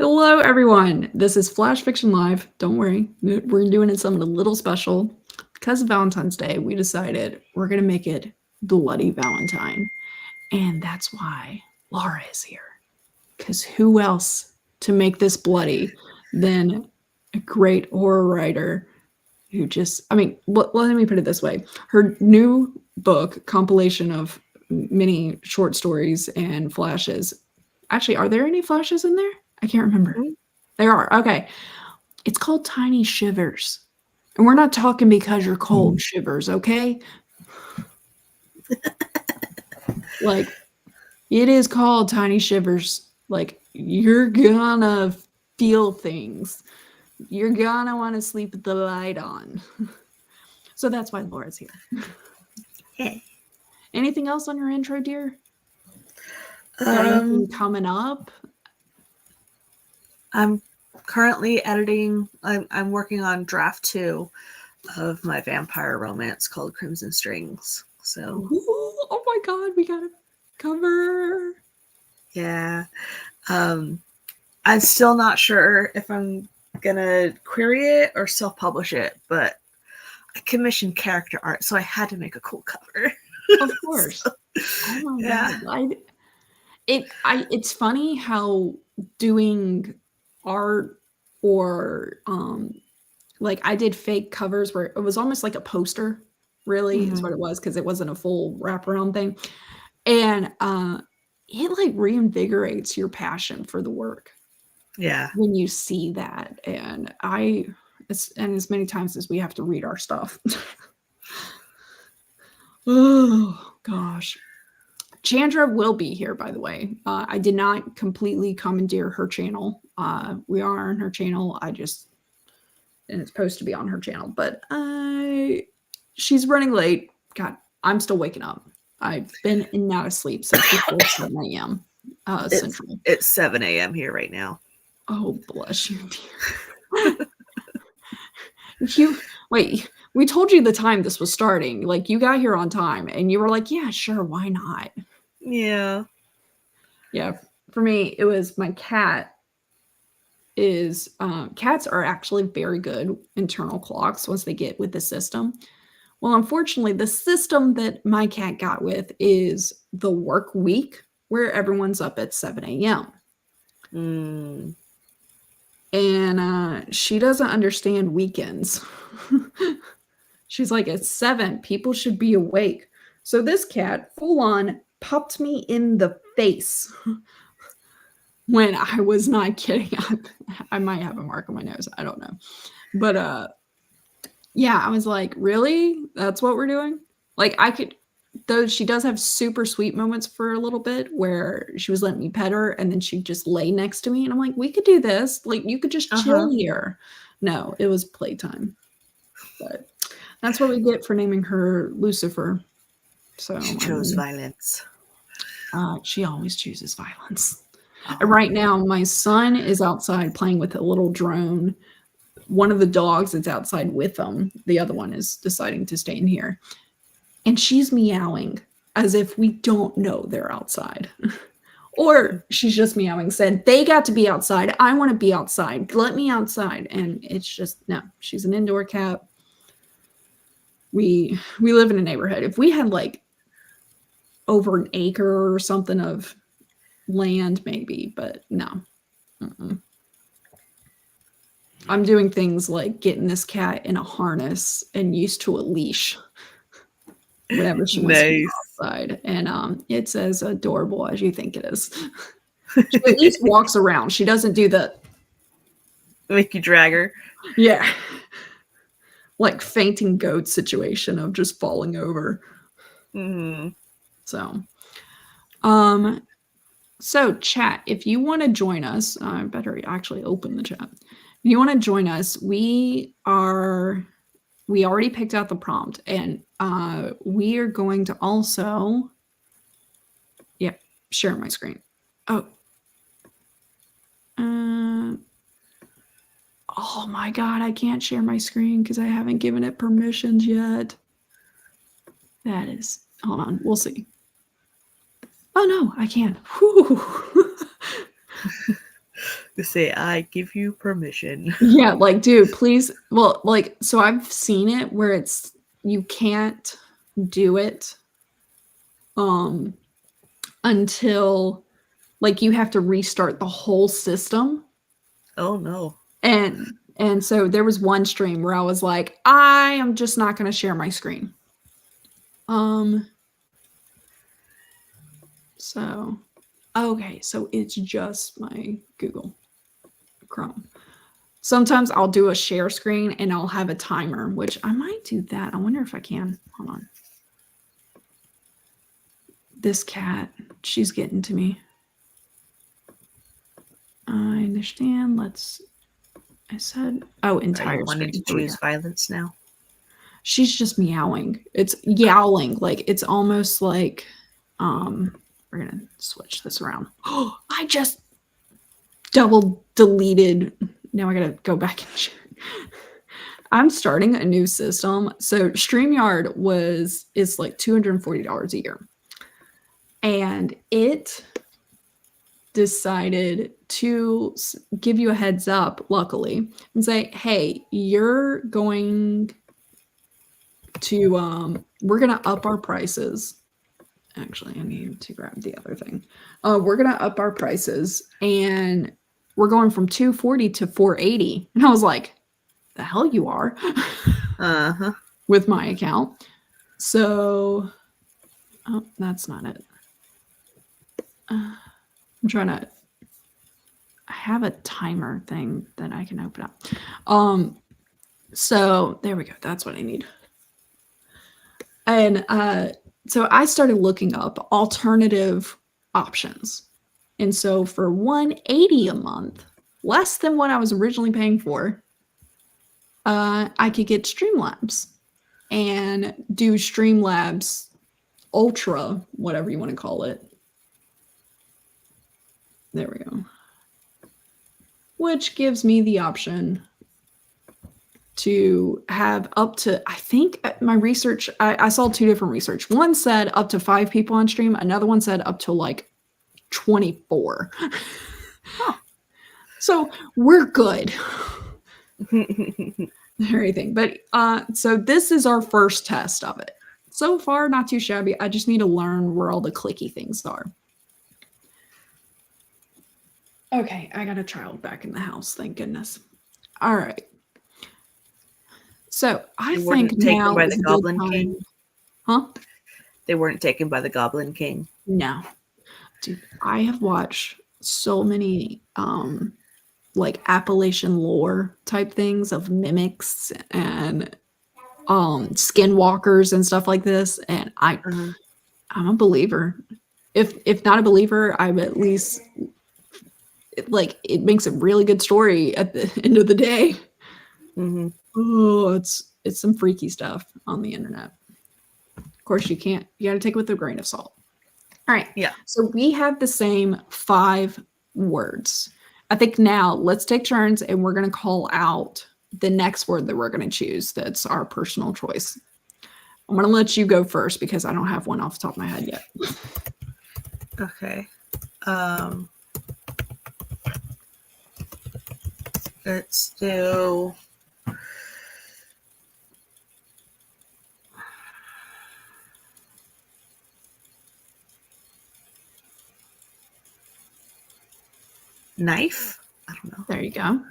Hello, everyone. This is Flash Fiction Live. Don't worry, we're doing it something a little special. Because of Valentine's Day, we decided we're going to make it Bloody Valentine. And that's why Laura is here. Because who else to make this bloody than a great horror writer who let me put it this way. Her new book, compilation of many short stories and flashes. Actually, are there any flashes in there? I can't remember. There are. Okay. It's called Tiny Shivers. And we're not talking because you're cold shivers, okay? Like, it is called Tiny Shivers. Like, you're gonna feel things. You're gonna want to sleep with the light on. So that's why Laura's here. Hey. Anything else on your intro, dear? Anything coming up? I'm currently editing. I'm working on draft 2 of my vampire romance called Crimson Strings. So, oh my god, we got a cover. Yeah. I'm still not sure if I'm gonna query it or self-publish it, but I commissioned character art, so I had to make a cool cover. Of course. So, oh my yeah. god. It's funny how doing art or like I did fake covers where it was almost like a poster, really, is what it was, because it wasn't a full wraparound thing. And it like reinvigorates your passion for the work. Yeah. When you see that. And as many times as we have to read our stuff. Oh gosh. Chandra will be here, by the way. I did not completely commandeer her channel. We are on her channel. And it's supposed to be on her channel, but she's running late. God, I'm still waking up. I've been in and out of sleep since before 7 a.m. Central. It's 7 a.m. here right now. Oh, bless you, dear. Wait, we told you the time this was starting. Like, you got here on time, and you were like, yeah, sure, why not? Yeah. Yeah, for me, it was my cat is cats are actually very good internal clocks once they get with the system. Well, unfortunately, the system that my cat got with is the work week where everyone's up at 7 a.m. And she doesn't understand weekends. She's like, it's 7. People should be awake. So this cat full on popped me in the face when I was not kidding. I might have a mark on my nose. I don't know. But yeah, I was like, really? That's what we're doing? Like, I could, though she does have super sweet moments for a little bit where she was letting me pet her and then she'd just lay next to me. And I'm like, we could do this. Like, you could just chill here. No, it was playtime. But that's what we get for naming her Lucifer. So she chose violence. She always chooses violence. And right now, my son is outside playing with a little drone. One of the dogs is outside with them. The other one is deciding to stay in here. And she's meowing as if we don't know they're outside. Or she's just meowing, said, they got to be outside. I want to be outside. Let me outside. And it's just, no, she's an indoor cat. We live in a neighborhood. If we had like over an acre or something of land, maybe, but no. I'm doing things like getting this cat in a harness and used to a leash whenever she wants to go outside. And it's as adorable as you think it is. She at least walks around. She doesn't do the make you drag her. Yeah. Like fainting goat situation of just falling over. So chat, if you want to join us, I better actually open the chat. If you want to join us, we already picked out the prompt, and we are going to also share my screen. Oh my god, I can't share my screen because I haven't given it permissions yet. That is, hold on, we'll see. Oh no, I can. To say, I give you permission. Yeah, like, dude, please. Well, like, so I've seen it where it's you can't do it until like you have to restart the whole system. Oh no. And so there was one stream where I was like, I am just not going to share my screen. So okay, so it's just my Google Chrome. Sometimes I'll do a share screen and I'll have a timer, which I might do that. I wonder if I can. Hold on. This cat, she's getting to me. I understand. I said, oh, entire Are you wanting screen. to choose violence now? She's just meowing. It's yowling. Like it's almost like, we're gonna switch this around. Oh, I just double deleted. Now I gotta go back and check. I'm starting a new system. So StreamYard is like $240 a year. And it decided to give you a heads up, luckily, and say, hey, you're going to we're gonna up our prices. Actually, I need to grab the other thing. We're gonna up our prices and we're going from 240 to 480. And I was like, the hell you are. Uh-huh. With my account. So oh, that's not it. I'm trying to I have a timer thing that I can open up. So there we go. That's what I need. And so I started looking up alternative options. And so for $180 a month, less than what I was originally paying for, I could get Streamlabs and do Streamlabs Ultra, whatever you want to call it. There we go. Which gives me the option to have up to, I think my research, I saw two different research. One said up to 5 people on stream. Another one said up to like 24. Huh. So we're good. Everything. But so this is our first test of it. So far, not too shabby. I just need to learn where all the clicky things are. Okay, I got a child back in the house. Thank goodness. All right. So I They think weren't taken now by is the a good Goblin time. King. Huh? They weren't taken by the Goblin King. No. Dude, I have watched so many like Appalachian lore type things of mimics and skinwalkers and stuff like this. And I'm a believer. If not a believer, I'm at least like it makes a really good story at the end of the day. Mm-hmm. Oh, it's some freaky stuff on the internet. Of course, you got to take it with a grain of salt. All right. Yeah. So we have the same 5 words. I think now let's take turns and we're going to call out the next word that we're going to choose. That's our personal choice. I'm going to let you go first because I don't have one off the top of my head yet. Okay. Let's do knife. I don't know. There you go.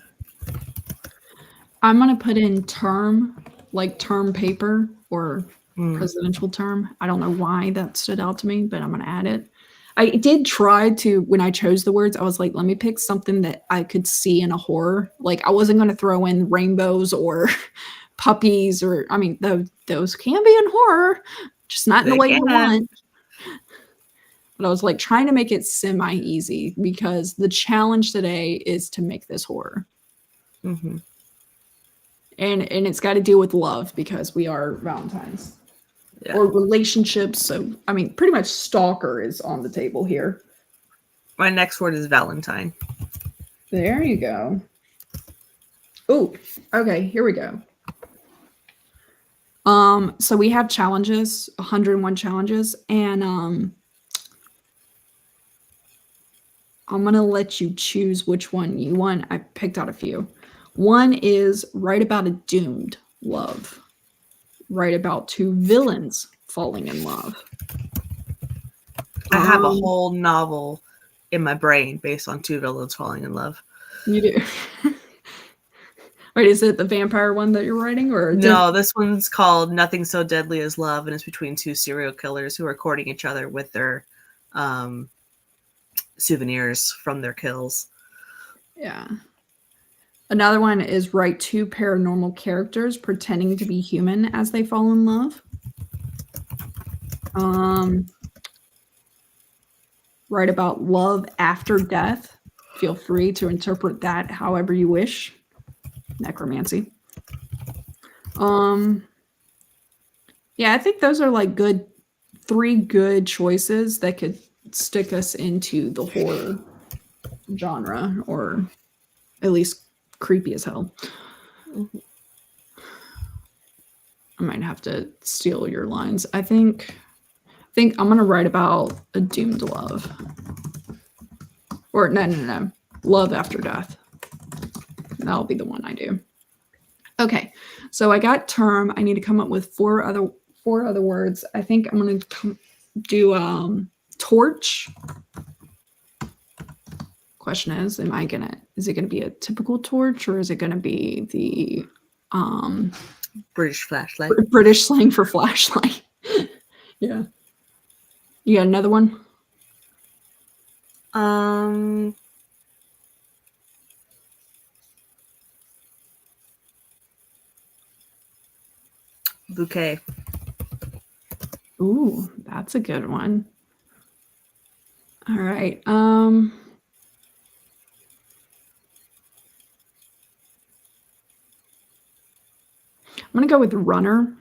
I'm going to put in term, like term paper or presidential term. I don't know why that stood out to me, but I'm going to add it. I did try to, when I chose the words, I was like, let me pick something that I could see in a horror. Like I wasn't going to throw in rainbows or puppies or, I mean, those can be in horror, just not in the way you want. But I was like trying to make it semi-easy because the challenge today is to make this horror. Mm-hmm. And it's got to deal with love because we are Valentines. Yeah. Or relationships. So, I mean, pretty much stalker is on the table here. My next word is Valentine. There you go. Oh, okay. Here we go. So we have challenges, 101 challenges, and I'm going to let you choose which one you want. I picked out a few. One is write about a doomed love. Write about two villains falling in love. I have a whole novel in my brain based on two villains falling in love. You do. Wait, is it the vampire one that you're writing, or no? This one's called "Nothing So Deadly as Love," and it's between two serial killers who are courting each other with their souvenirs from their kills. Yeah. Another one is write two paranormal characters pretending to be human as they fall in love. Write about love after death. Feel free to interpret that however you wish. Necromancy. Yeah, I think those are like three good choices that could stick us into the horror genre, or at least creepy as hell. Mm-hmm. I might have to steal your lines. I think I'm gonna write about a doomed love. Or no. Love after death. That'll be the one I do. Okay, so I got term. I need to come up with four other words. I think I'm gonna do torch. Question is it gonna be a typical torch, or is it gonna be the British flashlight? British slang for flashlight. Yeah. You got another one? Bouquet. Ooh, that's a good one. All right. I'm gonna go with runner.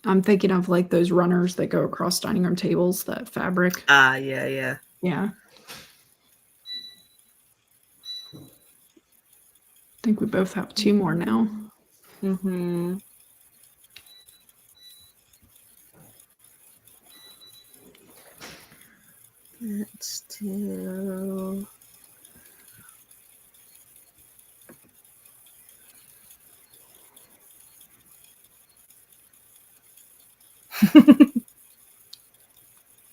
I'm thinking of like those runners that go across dining room tables, that fabric. Yeah. Yeah. I think we both have two more now. Mm-hmm. Let's do...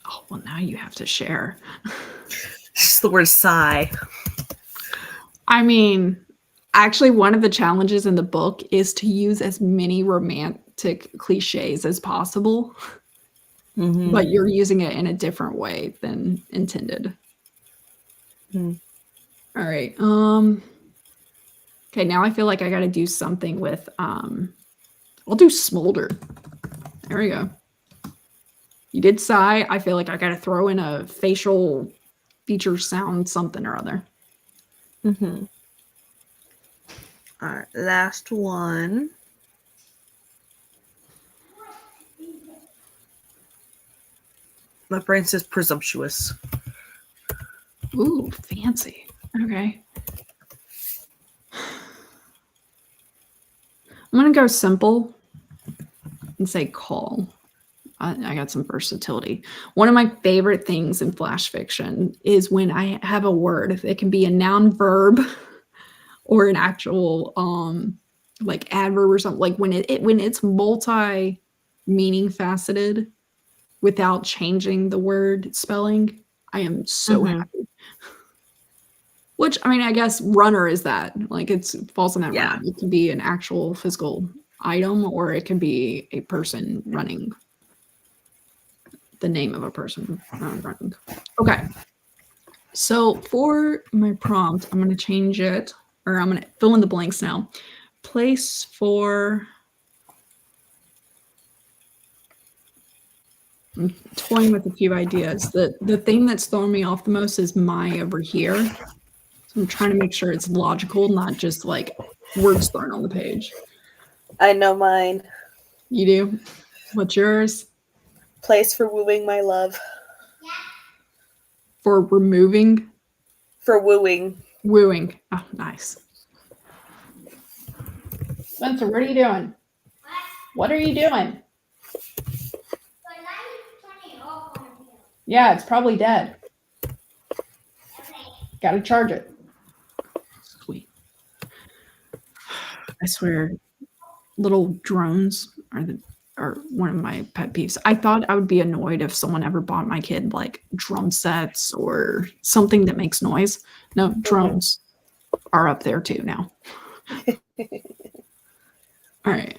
Oh, well, now you have to share. Just the word sigh. I mean, actually, one of the challenges in the book is to use as many romantic cliches as possible, but you're using it in a different way than intended. All right. Okay, now I feel like I got to do something with, I'll do smolder. There we go. You did sigh. I feel like I got to throw in a facial feature sound, something or other. Mm-hmm. All right, last one. My brain says presumptuous. Ooh, fancy. Okay. I'm going to go simple and say call. I got some versatility. One of my favorite things in flash fiction is when I have a word. It can be a noun, verb, or an actual like adverb or something. Like when it's multi-meaning faceted without changing the word spelling, I am so happy. Which, I mean, I guess runner is that. Like it falls in that realm. It can be an actual physical item, or it can be a person running. The name of a person running. Okay. So for my prompt, I'm going to change it, or I'm going to fill in the blanks now. Place for... I'm toying with a few ideas. The thing that's throwing me off the most is my over here. So I'm trying to make sure it's logical, not just like words thrown on the page. I know mine. You do? What's yours? Place for wooing my love. For removing? For wooing. Wooing. Oh, nice. Spencer, what are you doing? What are you doing? Yeah, it's probably dead. Gotta charge it. Sweet. I swear, little drones are one of my pet peeves. I thought I would be annoyed if someone ever bought my kid like drum sets or something that makes noise. No, drones are up there too now. All right.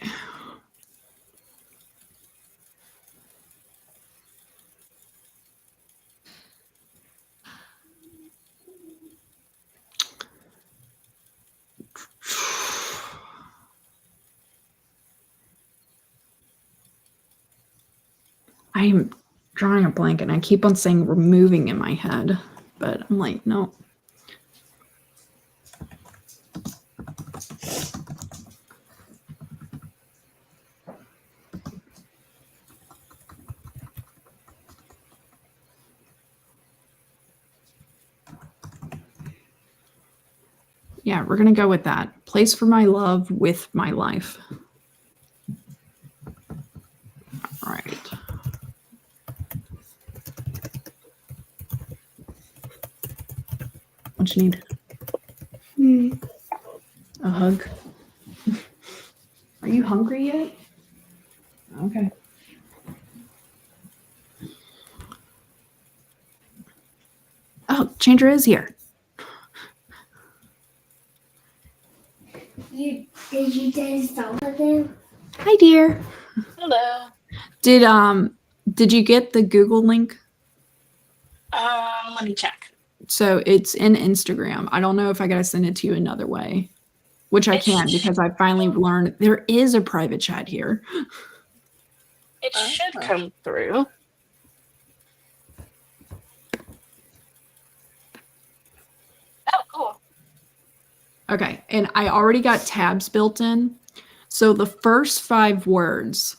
I am drawing a blank and I keep on saying removing in my head, but I'm like, no. Yeah, we're going to go with that. Place for my love with my life. All right. What you need? A hug. Are you hungry yet? Okay. Oh, Chandra is here. Did you guys talk again? Hi, dear. Hello. Did you get the Google link? Let me check. So it's in Instagram. I don't know if I gotta send it to you another way, which I can because I finally learned there is a private chat here. It should come through. Oh, cool. Okay, and I already got tabs built in. So the first 5 words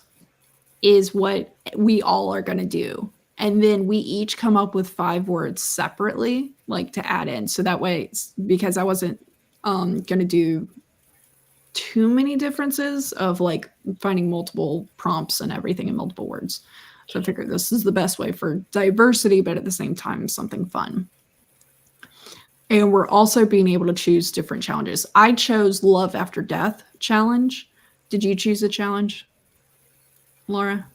is what we all are gonna do. And then we each come up with 5 words separately, like to add in. So that way, because I wasn't gonna do too many differences of like finding multiple prompts and everything in multiple words. So I figured this is the best way for diversity, but at the same time, something fun. And we're also being able to choose different challenges. I chose Love After Death challenge. Did you choose a challenge, Laura?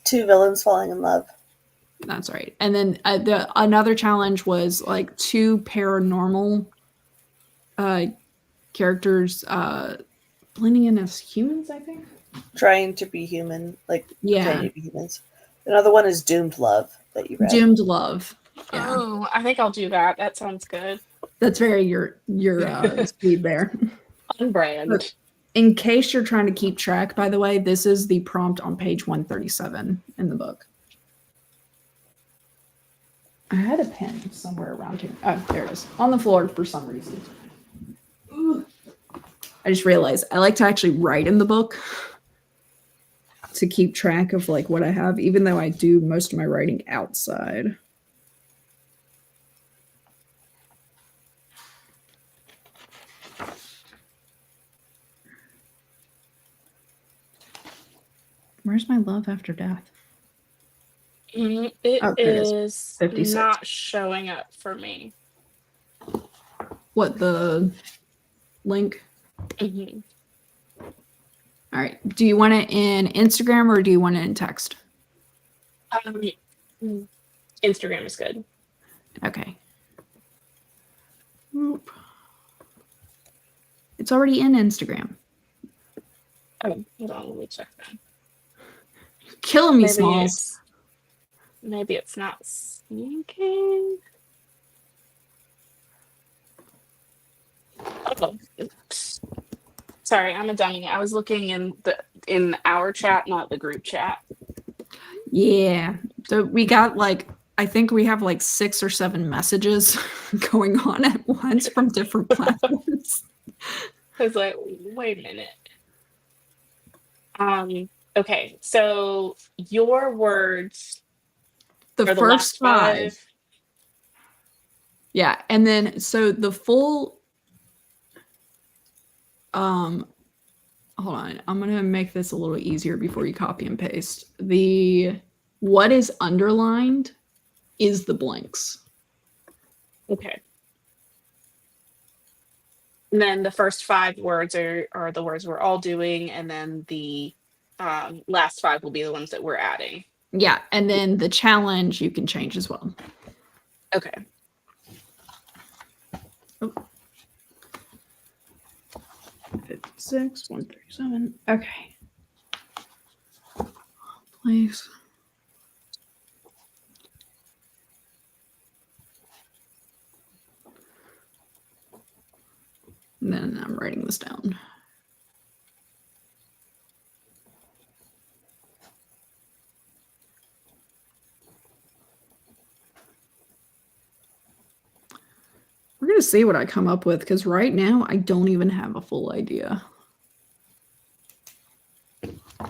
2 villains falling in love. That's right. And then another challenge was like 2 paranormal characters blending in as humans, I think. Trying to be human, like Yeah. trying to be humans. Another one is Doomed Love that you read. Doomed Love. Yeah. Oh, I think I'll do that. That sounds good. That's very your speed there. On brand. But in case you're trying to keep track, by the way, this is the prompt on page 137 in the book. I had a pen somewhere around here. Oh, there it is. On the floor for some reason. Ooh. I just realized I like to actually write in the book to keep track of like what I have, even though I do most of my writing outside. Where's my Love After Death? It is 56. not showing up for me. What, the link? Mhm. All right. Do you want it in Instagram or do you want it in text? Instagram is good. Okay. Oop. It's already in Instagram. Oh, hold on. Let me check that. Killing me, Smalls. Maybe it's not syncing. Oh, oops. Sorry, I'm a dummy. I was looking in our chat, not the group chat. Yeah. So we got like, I think we have like 6 or 7 messages going on at once from different platforms. I was like, wait a minute. Okay, so your words. The are the first last 5. Yeah. And then, so the full, hold on. I'm going to make this a little easier before you copy and paste. What is underlined is the blanks. Okay. And then the first 5 words are the words we're all doing, and then the last 5 will be the ones that we're adding. Yeah, and then the challenge you can change as well. Okay. 56, 137. Okay. Please. And then I'm writing this down. We're going to see what I come up with, because right now I don't even have a full idea.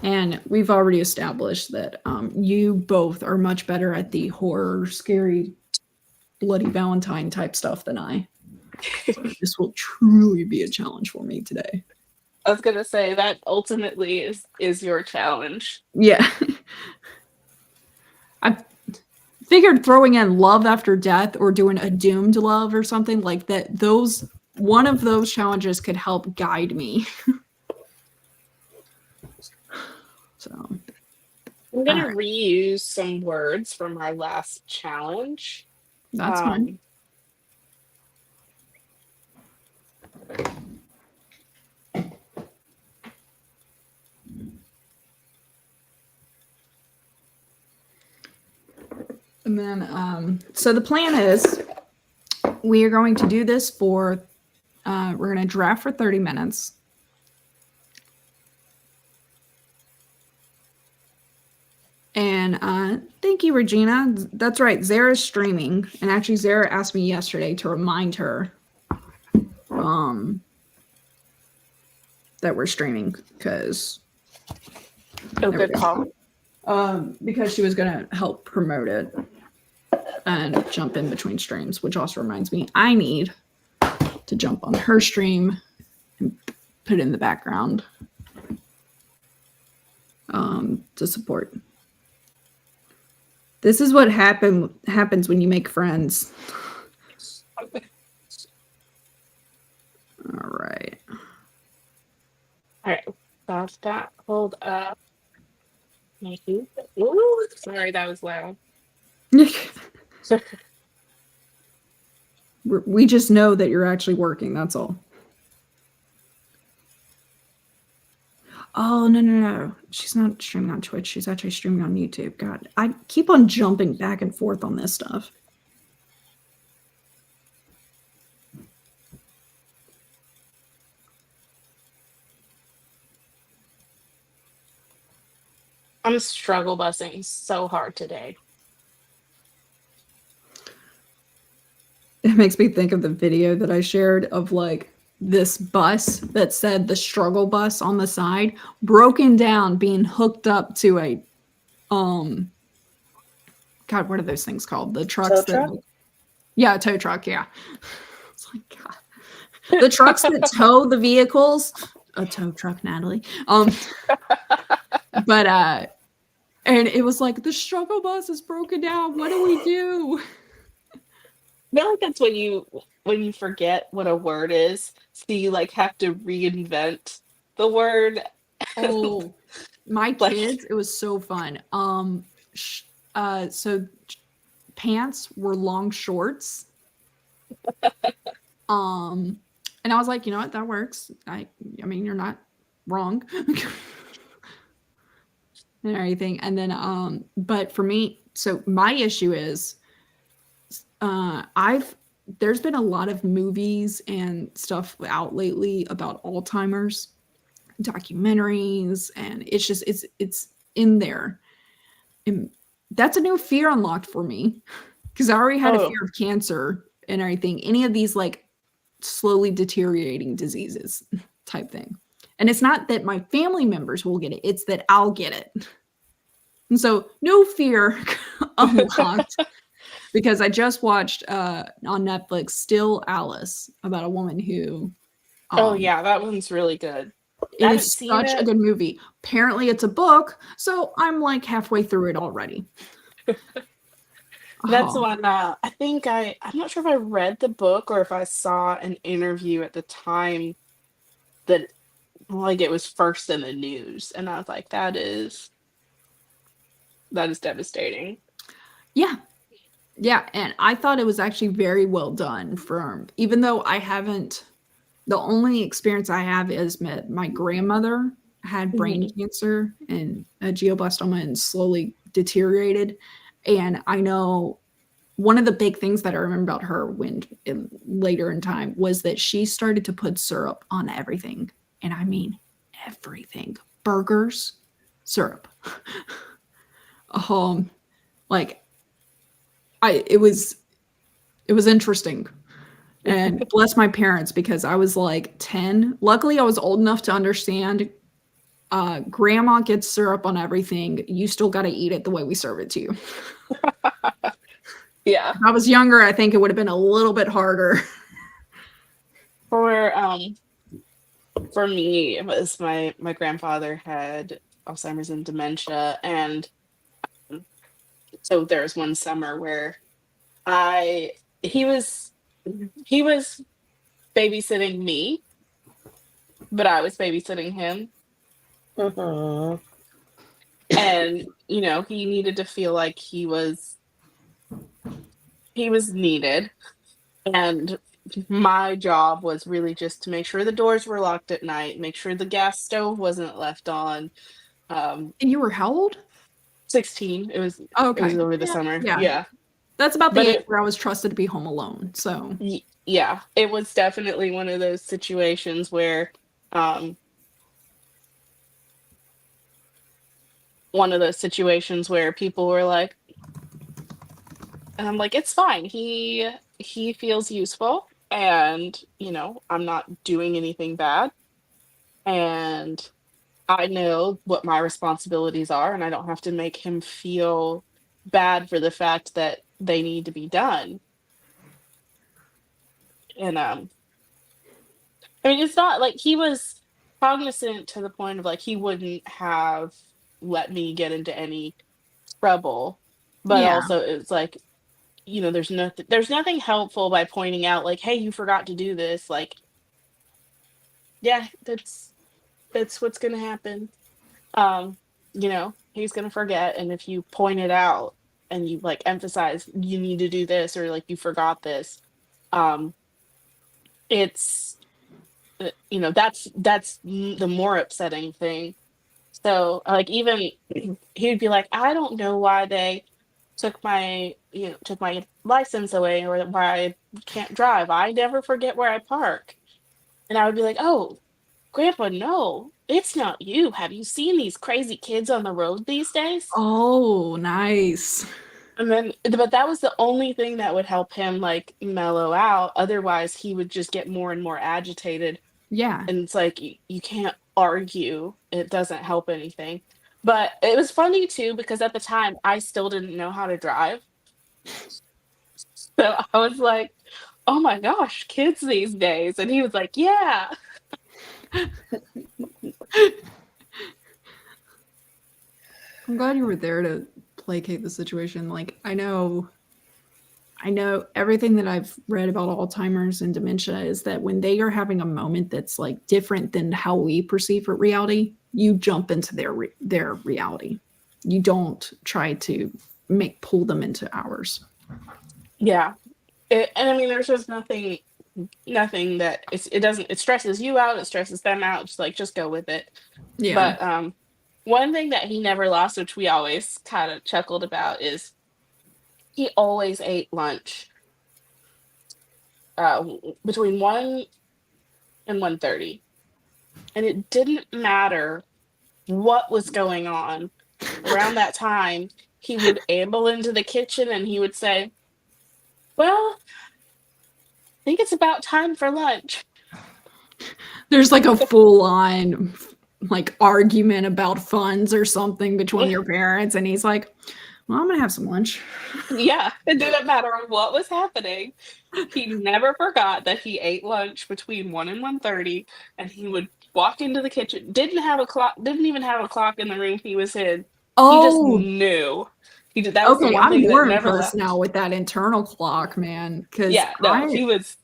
And we've already established that you both are much better at the horror, scary, bloody Valentine type stuff than I. So this will truly be a challenge for me today. I was gonna say that ultimately is your challenge. Yeah. I figured throwing in love after death or doing a doomed love or something like that, one of those challenges could help guide me. So I'm gonna reuse some words from our last challenge. That's fine. And then, so the plan is we are going to do this for, we're going to draft for 30 minutes. And thank you, Regina. That's right. Zara's streaming. And actually, Zara asked me yesterday to remind her that we're streaming because. Oh, good call. Because she was going to help promote it and jump in between streams, which also reminds me I need to jump on her stream and put it in the background to support. This is what happens when you make friends. All right. All right. Got that. Hold up. Thank you. Ooh, sorry, that was loud. We just know that you're actually working. That's all. Oh, no. She's not streaming on Twitch. She's actually streaming on YouTube. God, I keep on jumping back and forth on this stuff. I'm struggle busing so hard today. It makes me think of the video that I shared of like this bus that said the struggle bus on the side, broken down, being hooked up to a God, what are those things called? The trucks Tow truck? Yeah, a tow truck, yeah. It's like God. The trucks that tow the vehicles. A tow truck, Natalie. But and it was like the struggle bus is broken down. What do we do? I feel like that's when you forget what a word is, so you like have to reinvent the word. Oh, my Like- kids, it was so fun. So pants were long shorts. And I was like, you know what, that works. I mean, you're not wrong. And everything. And then but for me, so my issue is there's been a lot of movies and stuff out lately about Alzheimer's, documentaries, and it's just it's in there. And that's a new fear unlocked for me, because I already had a fear of cancer and everything. Any of these like slowly deteriorating diseases type thing. And it's not that my family members will get it, it's that I'll get it. And so no fear unlocked. Because I just watched on Netflix Still Alice, about a woman who oh yeah, that one's really good. It is such a good movie. Apparently it's a book, so I'm like halfway through it already. That's Oh, one. I think I'm not sure if I read the book or if I saw an interview at the time that like it was first in the news, and I was like, that is devastating. yeah. Yeah, and I thought it was actually very well done from even though I haven't the only experience I have is my grandmother had brain Mhm. cancer and a glioblastoma and slowly deteriorated. And I know one of the big things that I remember about her when later in time was that she started to put syrup on everything. And I mean everything. Burgers, syrup. Um, like I it was interesting. And bless my parents because I was like 10. Luckily, I was old enough to understand grandma gets syrup on everything. You still got to eat it the way we serve it to you. Yeah. If I was younger, I think it would have been a little bit harder. For for me, it was my grandfather had Alzheimer's and dementia, and so there was one summer where I he was he was babysitting me, but I was babysitting him, Mhm. and he needed to feel like he was needed, and my job was really just to make sure the doors were locked at night, make sure the gas stove wasn't left on. Um, And you were how old? 16. Oh, It was okay. over the Yeah. summer. Yeah. Yeah. That's about But the age where I was trusted to be home alone. So, yeah, it was definitely one of those situations where um people were like, and I'm like, it's fine. He feels useful, and I'm not doing anything bad, and I know what my responsibilities are, and I don't have to make him feel bad for the fact that they need to be done. And I mean, it's not like he was cognizant to the point of like he wouldn't have let me get into any trouble, but yeah. also it's like, there's nothing helpful by pointing out like, hey, you forgot to do this. Like, yeah, that's what's gonna happen. He's gonna forget, and if you point it out and you like emphasize you need to do this or like you forgot this, um, it's the more upsetting thing. So, like, even he would be like, "I don't know why they took my license away or why I can't drive. I never forget where I park." And I would be like, "Oh, grandpa, no. It's not you. Have you seen these crazy kids on the road these days?" Oh, nice. And then but that was the only thing that would help him, like, mellow out. Otherwise, he would just get more and more agitated. Yeah. And it's like you can't argue. It doesn't help anything. But it was funny too because at the time I still didn't know how to drive. So I was like, "Oh my gosh, kids these days." And he was like, "Yeah." I'm glad you were there to placate the situation. Like, I know everything that I've read about Alzheimer's and dementia is that when they are having a moment that's like different than how we perceive reality, you jump into their reality. You don't try to make pull them into ours. Yeah. And I mean there's just nothing that it stresses you out, it stresses them out, just go with it. Yeah. But one thing that he never lost, which we always kind of chuckled about, is he always ate lunch between 1 and 1:30, and it didn't matter what was going on around that time. He would amble into the kitchen and he would say, "Well, I think it's about time for lunch." There's like a full on like argument about funds or something between your parents and he's like, "Well, I'm going to have some lunch." Yeah, it didn't matter what was happening. He never forgot that he ate lunch between 1 and 1:30, and he would walk into the kitchen, didn't even have a clock in the room he was in. He just Oh, knew. That was the Okay, one I'm thing that more never impressed left. now with that internal clock, man. Because Yeah, no, he was.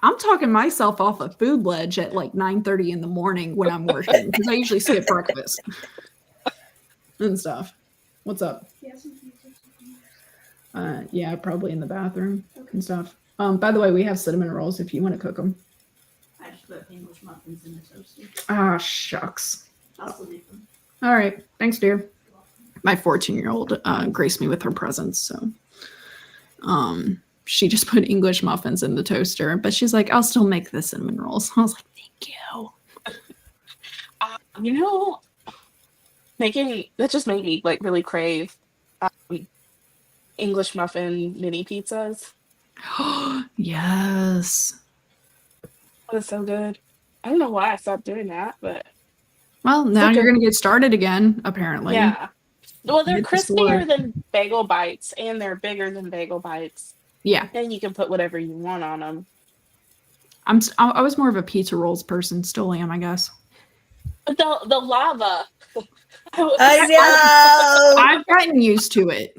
I'm talking myself off a food ledge at like 9:30 in the morning when I'm working because I usually skip breakfast and stuff. What's up? Yeah, probably in the bathroom and stuff. By the way, we have cinnamon rolls if you want to cook them. I just put English muffins in the toaster. Ah, shucks. I'll still eat them. All right, thanks, dear. My 14-year-old graced me with her presents, so she just put English muffins in the toaster, but she's like, I'll still make the cinnamon rolls. I was like, thank you. You know, that just made me like really crave English muffin mini pizzas. Yes. That was so good. I don't know why I stopped doing that, but Well, now so you're good. going to get started again, apparently. Yeah. Well, they're Hit the store. crispier than bagel bites, and they're bigger than bagel bites. Yeah. And you can put whatever you want on them. I was more of a pizza rolls person. Still am, I guess. But the lava. I know. I've gotten used to it.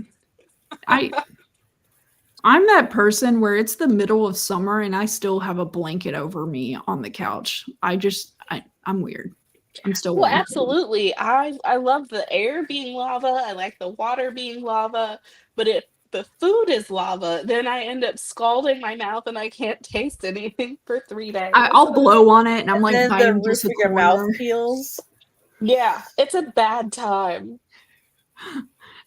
I'm that person where it's the middle of summer and I still have a blanket over me on the couch. I'm weird. I'm still Well, weird. absolutely. I love the air being lava. I like the water being lava. But if the food is lava, then I end up scalding my mouth and I can't taste anything for 3 days. I'll blow on it and I'm And like then the biting roof just a of your mouth corner. peels. Yeah, it's a bad time.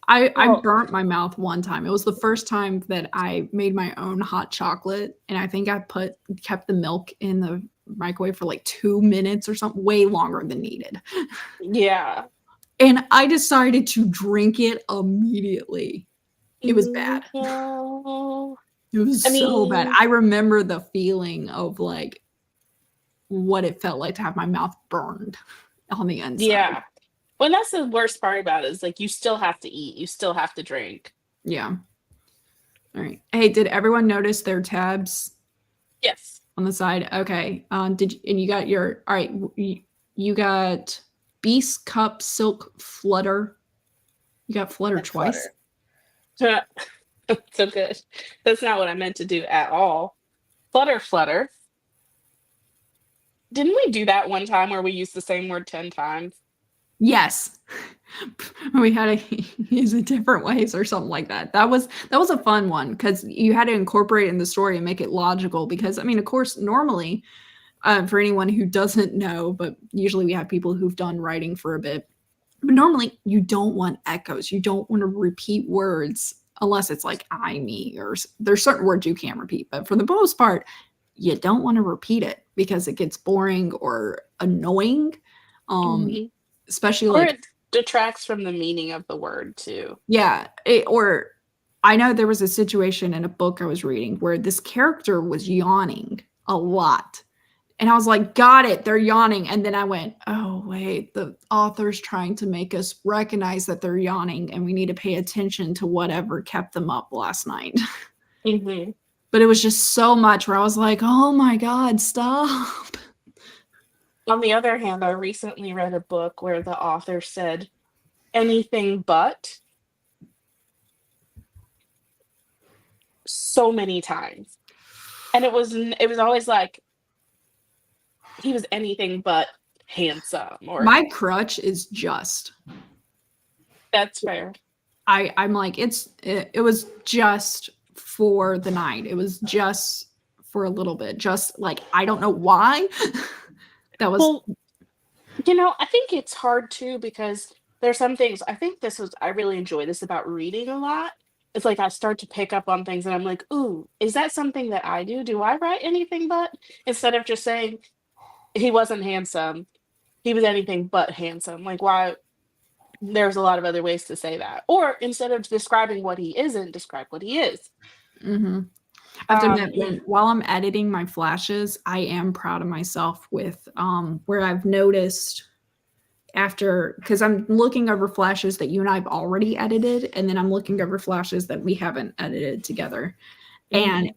I Oh. burnt my mouth one time. It was the first time that I made my own hot chocolate, and I think I kept the milk in the microwave for like 2 minutes or something, way longer than needed. Yeah. And I decided to drink it immediately. It was bad. No. It was so bad. I remember the feeling of like what it felt like to have my mouth burned on the inside. Yeah. Well, that's the worst part about it is like you still have to eat, you still have to drink. Yeah. All right. Hey, did everyone notice their tabs Yes. on the side? Okay. And you got your, all right. You got Beast Cup Silk Flutter. You got Flutter And twice. Flutter. So good. That's not what I meant to do at all. Flutter. Didn't we do that one time where we used the same word 10 times? Yes. We had to use it different ways or something like that. That was a fun one because you had to incorporate it in the story and make it logical because, I mean, of course, normally, for anyone who doesn't know, but usually we have people who've done writing for a bit, but normally you don't want echoes. You don't want to repeat words unless it's like I, me, or there's certain words you can't repeat. But for the most part, you don't want to repeat it because it gets boring or annoying. Especially Or like it detracts from the meaning of the word too. yeah, or I know there was a situation in a book I was reading where this character was yawning a lot. And I was like, got it, they're yawning. And then I went, oh, wait, the author's trying to make us recognize that they're yawning and we need to pay attention to whatever kept them up last night. Mm-hmm. But it was just so much where I was like, oh my God, stop. On the other hand, I recently read a book where the author said anything but so many times. And it was always like he was anything but handsome or My crutch is just. that's fair. I'm like, it was just for the night. It was just for a little bit. Just like, I don't know why. That was Well, I think it's hard too because there's some things I really enjoy this about reading a lot. It's like I start to pick up on things and I'm like, ooh, is that something that I do? Do I write anything but? Instead of just saying he wasn't handsome, he was anything but handsome. Like why there's a lot of other ways to say that. Or instead of describing what he isn't, describe what he is. Mm-hmm. I have to admit, while I'm editing my flashes, I am proud of myself with where I've noticed because I'm looking over flashes that you and I've already edited, and then I'm looking over flashes that we haven't edited together. And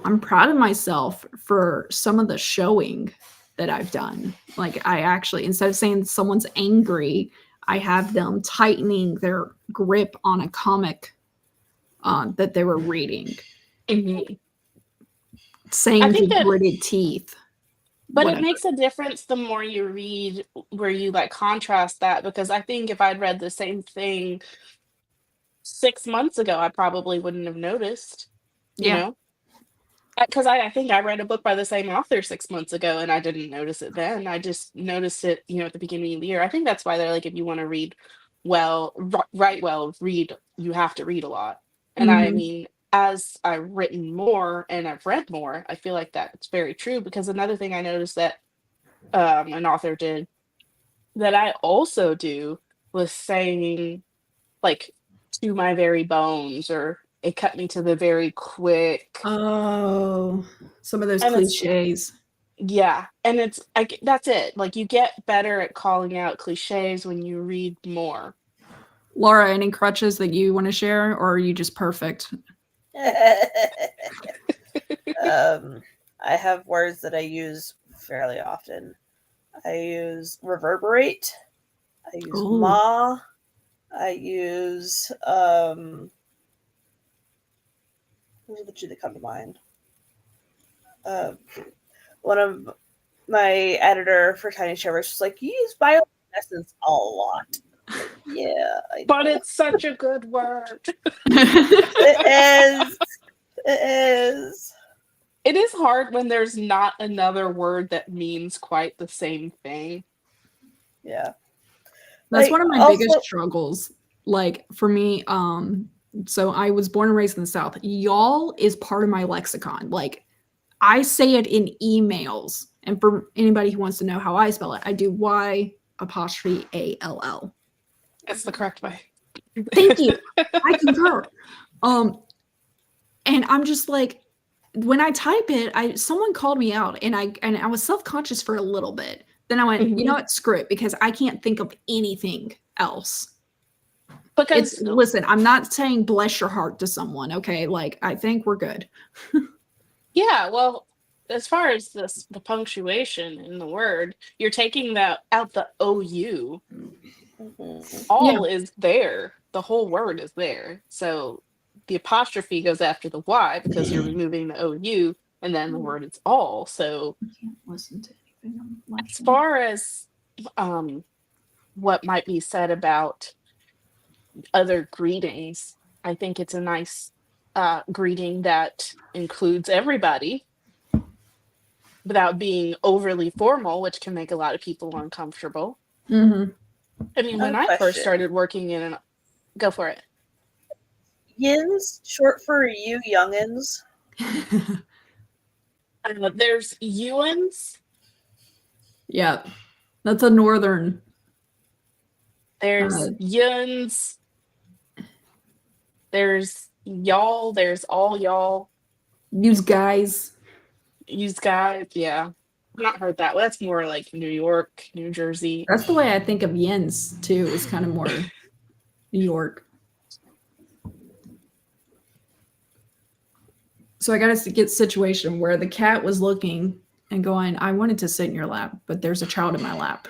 I'm proud of myself for some of the showing that I've done. Like I actually, instead of saying someone's angry, I have them tightening their grip on a comic that they were reading, Mhm. I saying think to that, gritted teeth, but it whatever. makes a difference the more you read, where you like contrast that, because I think if I'd read the same thing 6 months ago, I probably wouldn't have noticed, you Yeah. know? Because I think I read a book by the same author 6 months ago and I didn't notice it then. I just noticed it, at the beginning of the year. I think that's why they're like, if you want to read well, write well, you have to read a lot. And I Hmm. mean, as I've written more and I've read more, I feel like that's very true. Because another thing I noticed that an author did that I also do was saying, like, to my very bones, or it cut me to the very quick. Oh, some of those And it's cliches. Yeah, and that's it. Like, you get better at calling out cliches when you read more. Laura, any crutches that you want to share, or are you just perfect? I have words that I use fairly often. I use reverberate. I use Oh, ma. I use those are the two that come to mind. Uh, One of my editor for Tiny Shivers was like, "You use bioluminescence a lot." Like, yeah, I But know. it's such a good word. It is. It is. It is hard when there's not another word that means quite the same thing. Yeah. that's Like one of my biggest also, struggles. Like for me, so I was born and raised in the South. Y'all is part of my lexicon. Like I say it in emails. And for anybody who wants to know how I spell it, I do Y apostrophe ALL. It's the correct way. Thank you. I concur. Um, and I'm just like, when I type it, someone called me out and I was self-conscious for a little bit. Then I went, you know Mhm. what, screw it, because I can't think of anything else. It's Because listen, I'm not saying bless your heart to someone, okay? Like I think we're good. Yeah, well, as far as the punctuation in the word, you're taking that out, the OU. Yeah. All is there. The whole word is there. So the apostrophe goes after the Y because you're removing the OU, and then the word is all. So I can't listen to anything on my as phone. far as um what might be said about other greetings, I think it's a nice greeting that includes everybody without being overly formal, which can make a lot of people uncomfortable. Mm-hmm. I mean, I have when a I first question. started working in an go for it. Yins, short for you youngins. There's Ewan's, Yeah. That's a northern uh there's Yuns, there's y'all, there's all y'all, use guys. use guys. Yeah, I've not heard that. Well, that's more like New York, New Jersey. That's the way I think of yens too, is kind of more New York. So I got to get a situation where the cat was looking and going, I wanted to sit in your lap, but there's a child in my lap.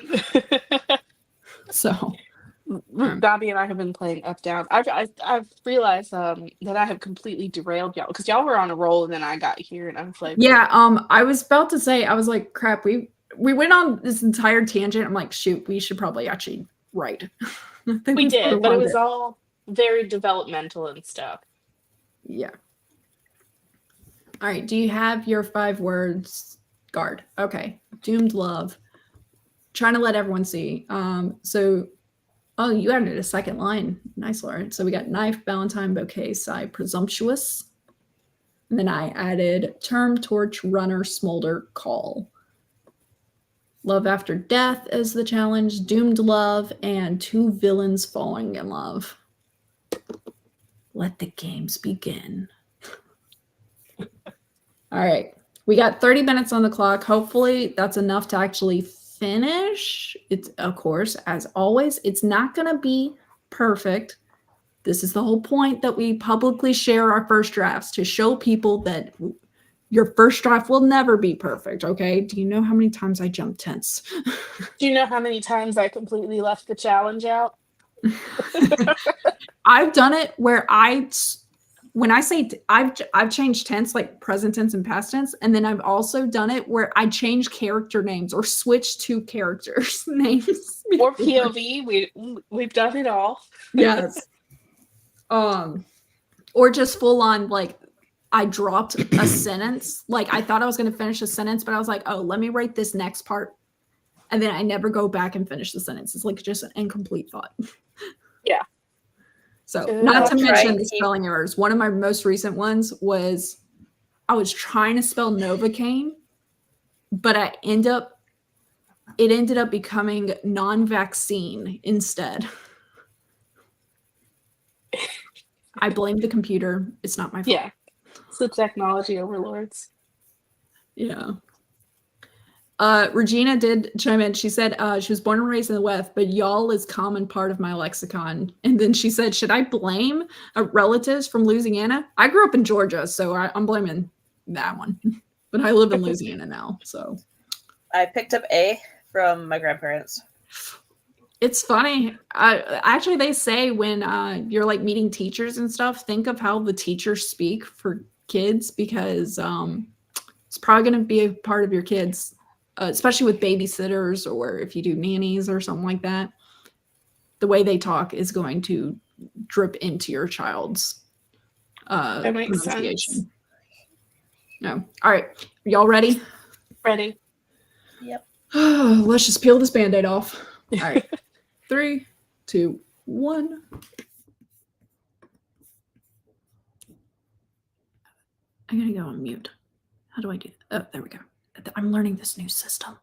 So Gabby and I have been playing up down. I've realized that I have completely derailed y'all because y'all were on a roll and then I got here and I was like, yeah, I was about to say, I was like, crap, we went on this entire tangent. I'm like, shoot, we should probably actually write. I think we we did, but it prolonged was it. all very developmental and stuff. Yeah. All right. Do you have your 5 words? Guard. Okay. Doomed love. Trying to let everyone see. Oh, you added a second line. Nice, Lauren. So we got knife, Valentine, bouquet, sigh, presumptuous. And then I added term, torch, runner, smolder, call. Love after death as the challenge, doomed love, and 2 villains falling in love. Let the games begin. All right. We got 30 minutes on the clock. Hopefully that's enough to actually finish. It's, of course, as always, it's not going to be perfect. This is the whole point that we publicly share our first drafts, to show people that Your first draft will never be perfect, okay? Do you know how many times I jumped tents? Do you know how many times I completely left the challenge out? I've done it where when I say I've changed tense, like present tense and past tense, and then I've also done it where I change character names or switch to characters names Or POV. We've done it all. Yes. Or just full on like I dropped a sentence. Like I thought I was going to finish a sentence, but I was like, oh, let me write this next part. And then I never go back and finish the sentence. It's like just an incomplete thought. Yeah. So, not to I'll try mention and the keep- spelling errors. One of my most recent ones was I was trying to spell Novocaine, but it ended up becoming non-vaccine instead. I blame the computer. It's not my fault. Yeah. It's the technology overlords. Yeah. Regina did chime in. She said she was born and raised in the West, but y'all is common part of my lexicon. And then she said, should I blame relatives from Louisiana? I grew up in Georgia, so I'm blaming that one. But I live in Louisiana now, so. I picked up A from my grandparents. It's funny. Actually, they say when you're like meeting teachers and stuff, think of how the teachers speak for kids because it's probably going to be a part of your kids, especially with babysitters or if you do nannies or something like that. The way they talk is going to drip into your child's That makes pronunciation. sense. No. All right. Are y'all ready? Ready. Yep. Let's just peel this Band-Aid off. All right. 3, 2, 1. I'm going to go on mute. How do I do that? Oh, there we go. I'm learning this new system.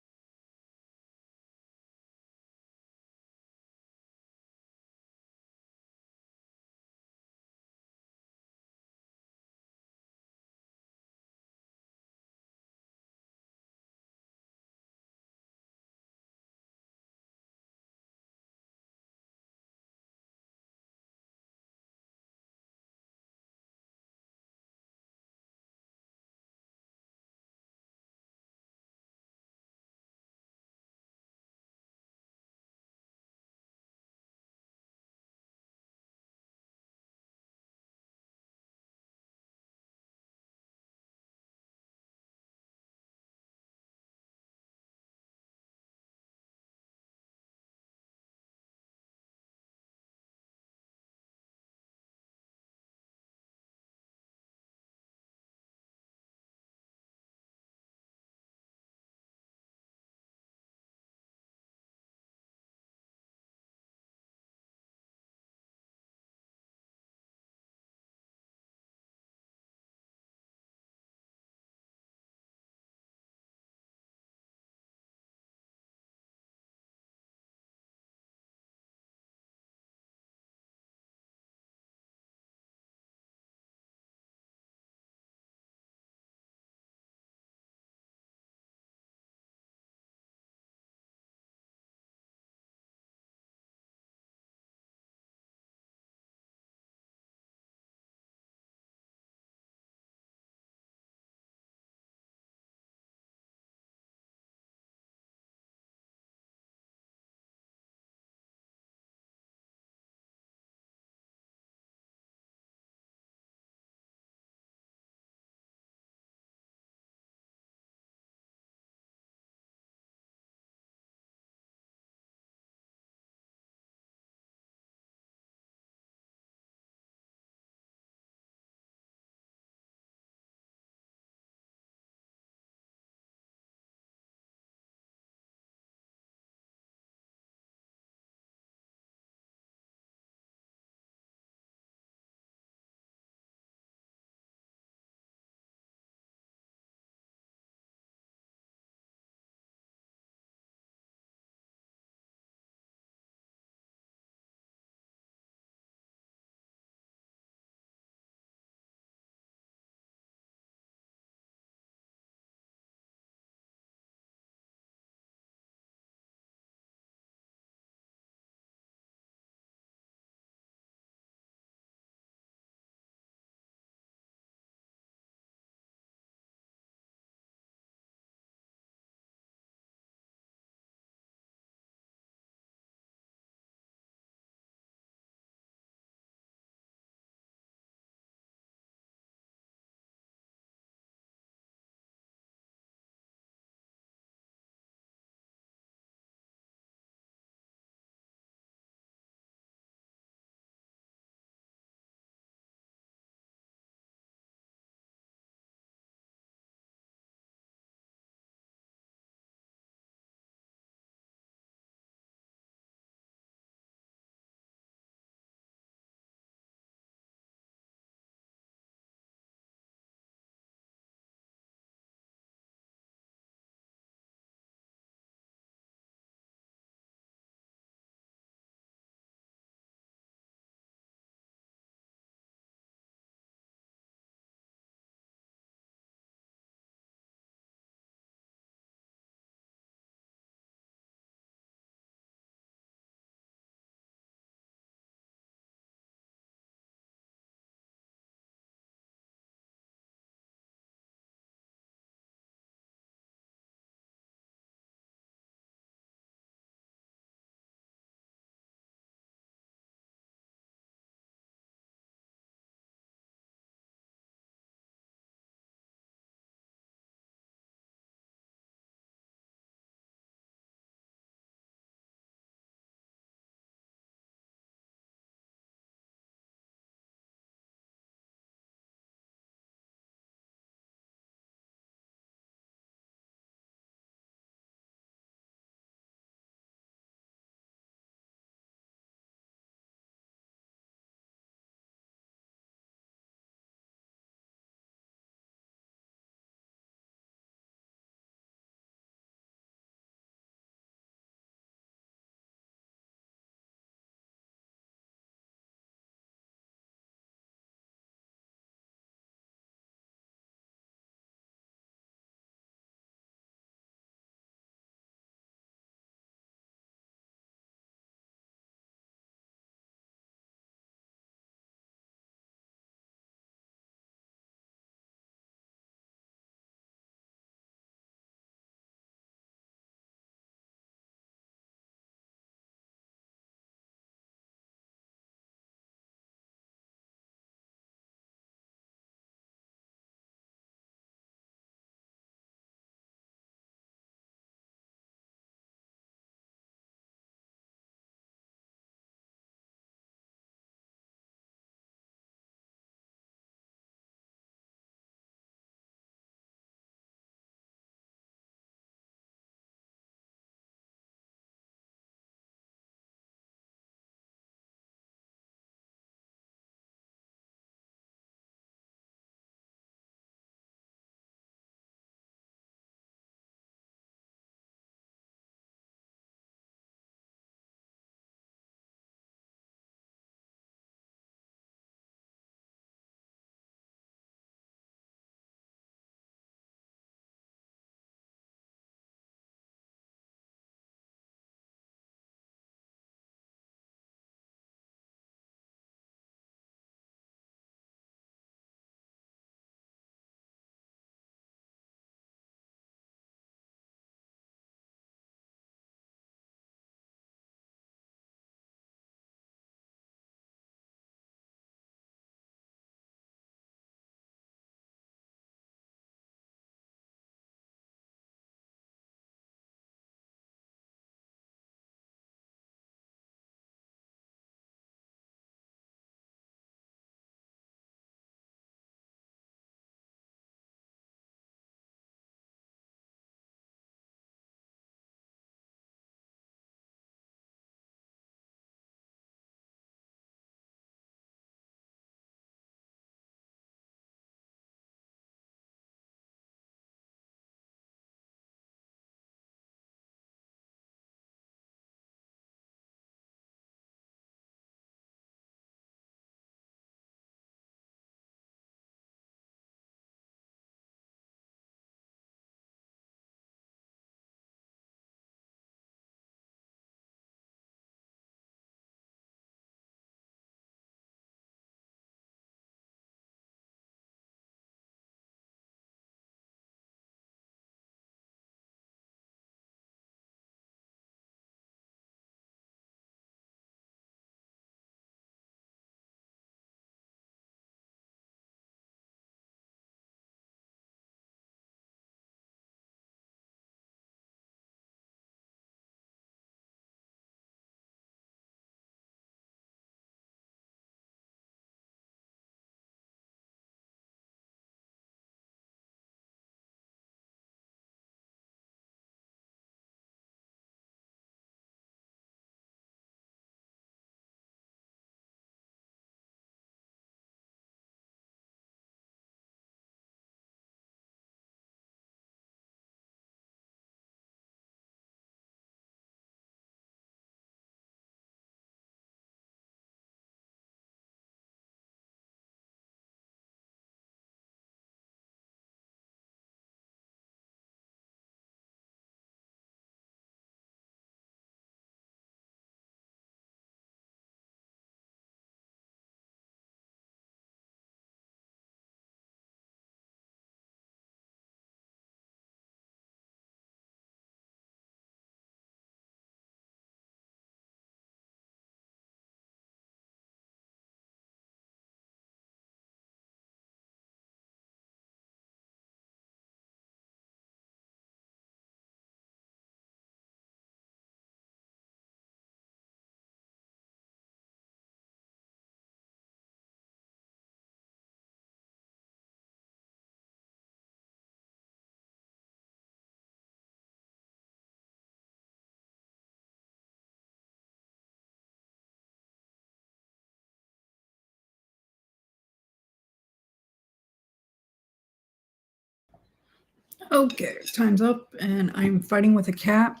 Okay, time's up, and I'm fighting with a cat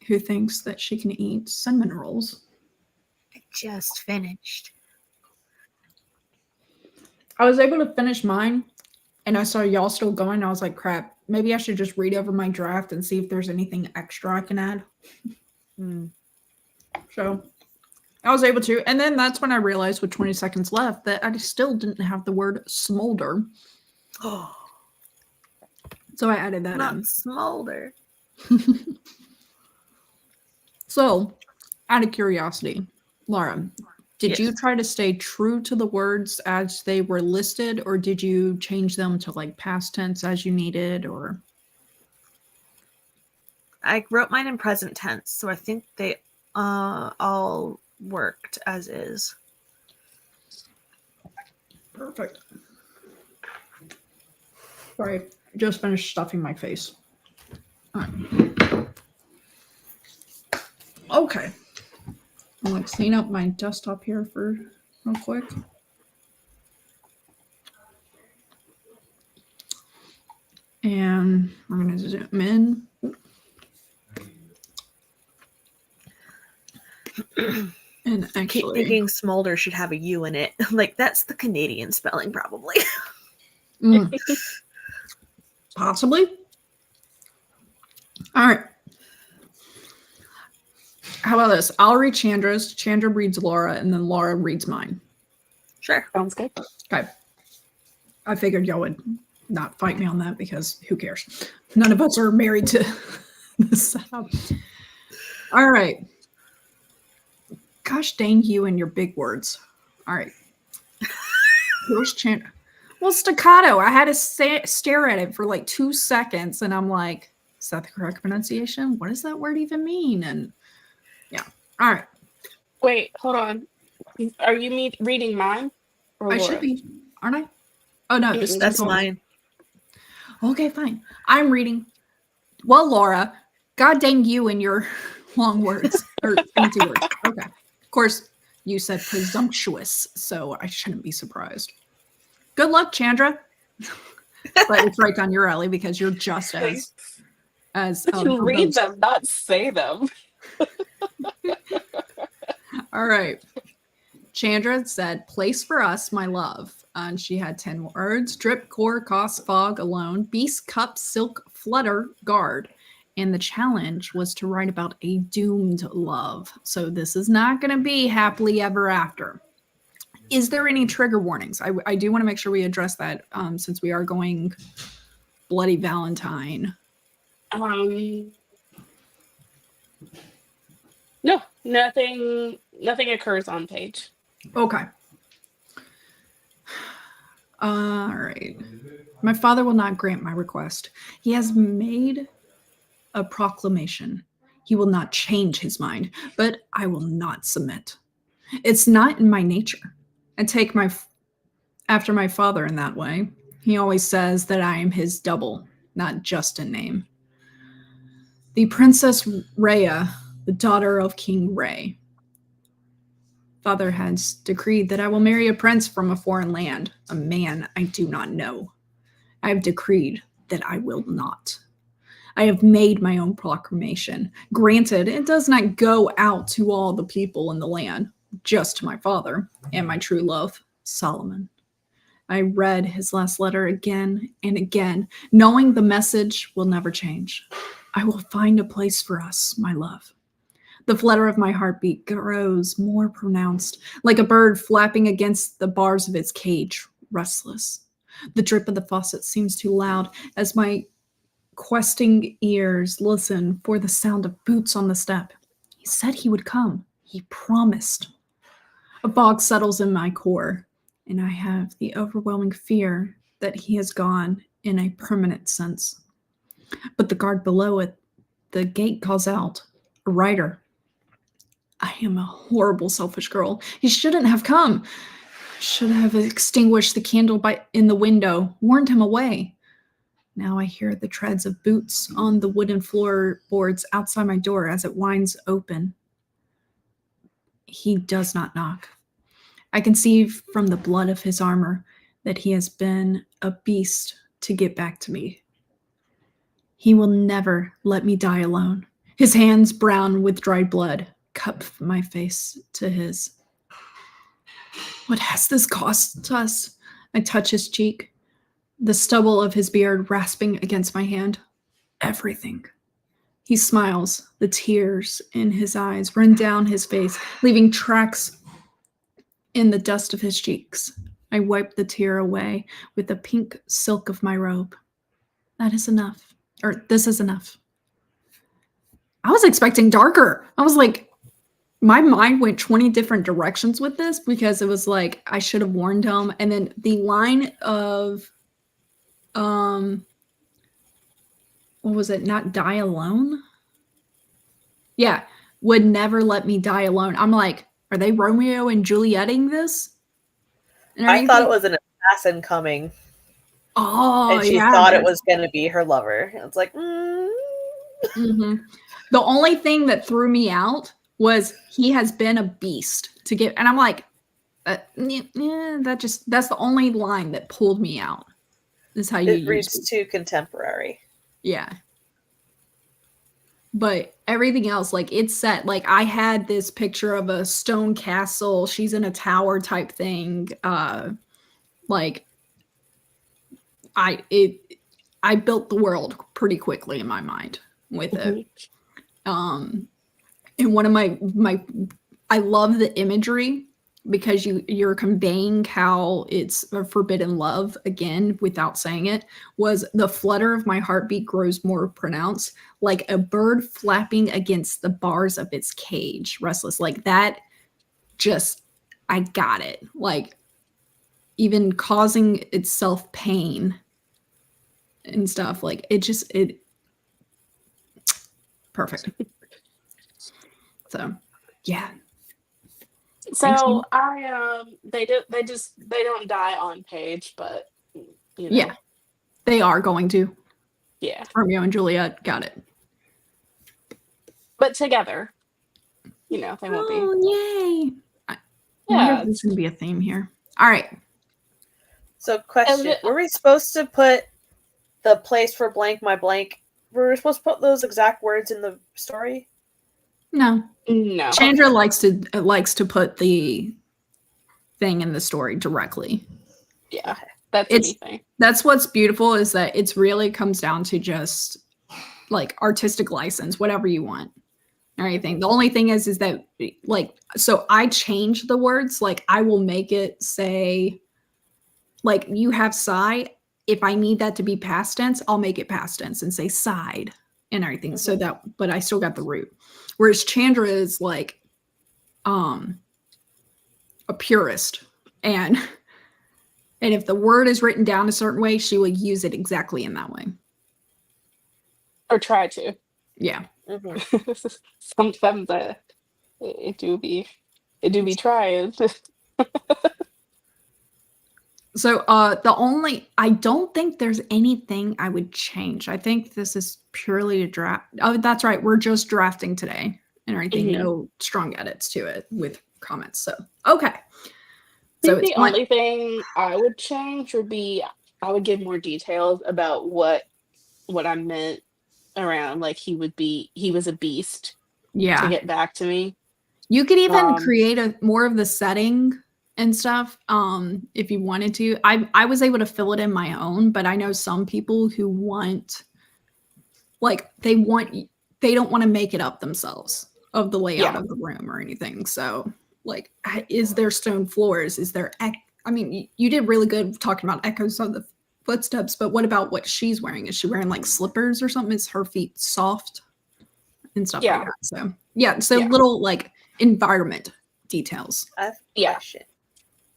who thinks that she can eat cinnamon rolls. I just finished. I was able to finish mine, and I saw y'all still going. I was like, crap, maybe I should just read over my draft and see if there's anything extra I can add. So I was able to. And then that's when I realized with 20 seconds left that I still didn't have the word smolder. Oh, So I added that not in. smolder. So, out of curiosity, Laura, did you Yes. try to stay true to the words as they were listed, or did you change them to like past tense as you needed, or? I wrote mine in present tense, so I think they all worked as is. Perfect. Sorry, I just finished stuffing my face. All right. Okay. I'm gonna clean up my desktop here for real quick. And I'm gonna zoom in. And I keep actually, thinking smolder should have a U in it. Like, that's the Canadian spelling, probably. Possibly. All right. How about this? I'll read Chandra's. Chandra reads Laura, and then Laura reads mine. Sure. Sounds good. Okay. I figured y'all would not fight me on that because who cares? None of us are married to the setup. All right. Gosh dang you and your big words. All right. Here's Chandra. Well, staccato. I had to stare at it for like 2 seconds, and I'm like, is that the correct pronunciation? What does that word even mean? And yeah. All right. Wait, hold on. Are you reading mine or I Laura? should be, aren't I? Oh, no. This is That's mine. Okay, fine. I'm reading. Well, Laura, God dang you and your long words or fancy words. Okay. Of course, you said presumptuous, so I shouldn't be surprised. Good luck, Chandra. But it's right down your alley because you're just as You read verbose. them, not say them. All right. Chandra said, place for us, my love. And she had 10 words. Drip, core, cost, fog, alone, beast, cup, silk, flutter, guard. And the challenge was to write about a doomed love. So this is not going to be happily ever after. Is there any trigger warnings? I do want to make sure we address that since we are going Bloody Valentine. No, nothing occurs on page. Okay. All right. My father will not grant my request. He has made a proclamation. He will not change his mind, but I will not submit. It's not in my nature. I take after my father in that way. He always says that I am his double, not just a name. The Princess Rhea, the daughter of King Ray. Father has decreed that I will marry a prince from a foreign land, a man I do not know. I have decreed that I will not. I have made my own proclamation. Granted, it does not go out to all the people in the land, just to my father and my true love, Solomon. I read his last letter again and again, knowing the message will never change. I will find a place for us, my love. The flutter of my heartbeat grows more pronounced, like a bird flapping against the bars of its cage, restless. The drip of the faucet seems too loud as my questing ears listen for the sound of boots on the step. He said he would come. He promised. A fog settles in my core, and I have the overwhelming fear that he has gone in a permanent sense. But the guard below it, the gate calls out, a rider. I am a horrible, selfish girl. He shouldn't have come. Should have extinguished the candle in the window, warned him away. Now I hear the treads of boots on the wooden floorboards outside my door as it winds open. He does not knock. I can see from the blood of his armor that he has been a beast to get back to me. He will never let me die alone. His hands, brown with dried blood, cup my face to his. What has this cost us? I touch his cheek, the stubble of his beard rasping against my hand. Everything. He smiles. The tears in his eyes run down his face, leaving tracks in the dust of his cheeks. I wipe the tear away with the pink silk of my robe. That is enough. Or this is enough. I was expecting darker. I was like, my mind went 20 different directions with this because it was like, I should have warned him. And then the line of, what was it? Not die alone? Yeah. Would never let me die alone. I'm like, are they Romeo and Julieting this? And I thought it everything? was an assassin coming, Oh, and she yeah. thought it was going to be her lover. It's like, Mhm. The only thing that threw me out was he has been a beast to get, and I'm like, that's the only line that pulled me out. Is how you it use reads it. too contemporary. Yeah. But everything else, like it's set, like I had this picture of a stone castle, she's in a tower type thing. Like I built the world pretty quickly in my mind with it. And one of my I love the imagery because you're conveying how it's a forbidden love again without saying it. Was the flutter of my heartbeat grows more pronounced, like a bird flapping against the bars of its cage, restless. Like that, just I got it. Like even causing itself pain and stuff. Like it perfect. So yeah. So they don't die on page, but you know. Yeah, they are going to. Yeah. Romeo and Juliet, got it. But together, they won't be. Oh, yay. I Yeah, wonder if there's going to be a theme here. All right. So, question: were we supposed to put the place for blank my blank? Were we supposed to put those exact words in the story? No. No. Chandra likes to put the thing in the story directly. Yeah, that's anything. That's what's beautiful is that it's really comes down to just like artistic license, whatever you want. Or anything. The only thing is that like so I change the words. Like I will make it say like you have sigh. If I need that to be past tense, I'll make it past tense and say sighed and everything. So that, but I still got the root. Whereas Chandra is like a purist. And if the word is written down a certain way, she will use it exactly in that way. Or try to. Yeah. Sometimes it do be trying. So I don't think there's anything I would change. I think this is purely a draft. Oh, that's right. We're just drafting today and everything. No strong edits to it with comments. So, okay. So the only thing I would change would be I would give more details about what I meant around like he was a beast. Yeah. To get back to me. You could even create more of the setting and stuff if you wanted to. I was able to fill it in my own, but I know some people who want like they don't want to make it up themselves of the layout of the room or anything. So like is there stone floors? Is there I mean you did really good talking about echoes of the footsteps, but what about what she's wearing? Is she wearing like slippers or something? Is her feet soft and stuff like that? So little like environment details. I have a question.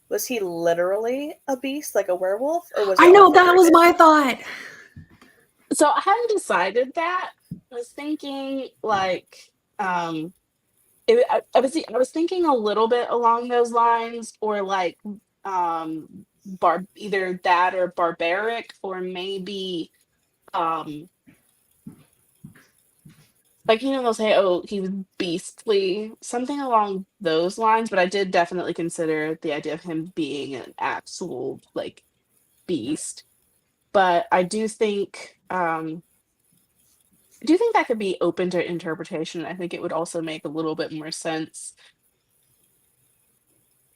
Was he literally a beast, like a werewolf, or was I know that was my thought. So I hadn't decided that. I was thinking like I was thinking a little bit along those lines, or like either that or barbaric, or maybe like they'll say, oh, he was beastly, something along those lines. But I did definitely consider the idea of him being an actual like beast. But I do think I do think that could be open to interpretation. I think it would also make a little bit more sense.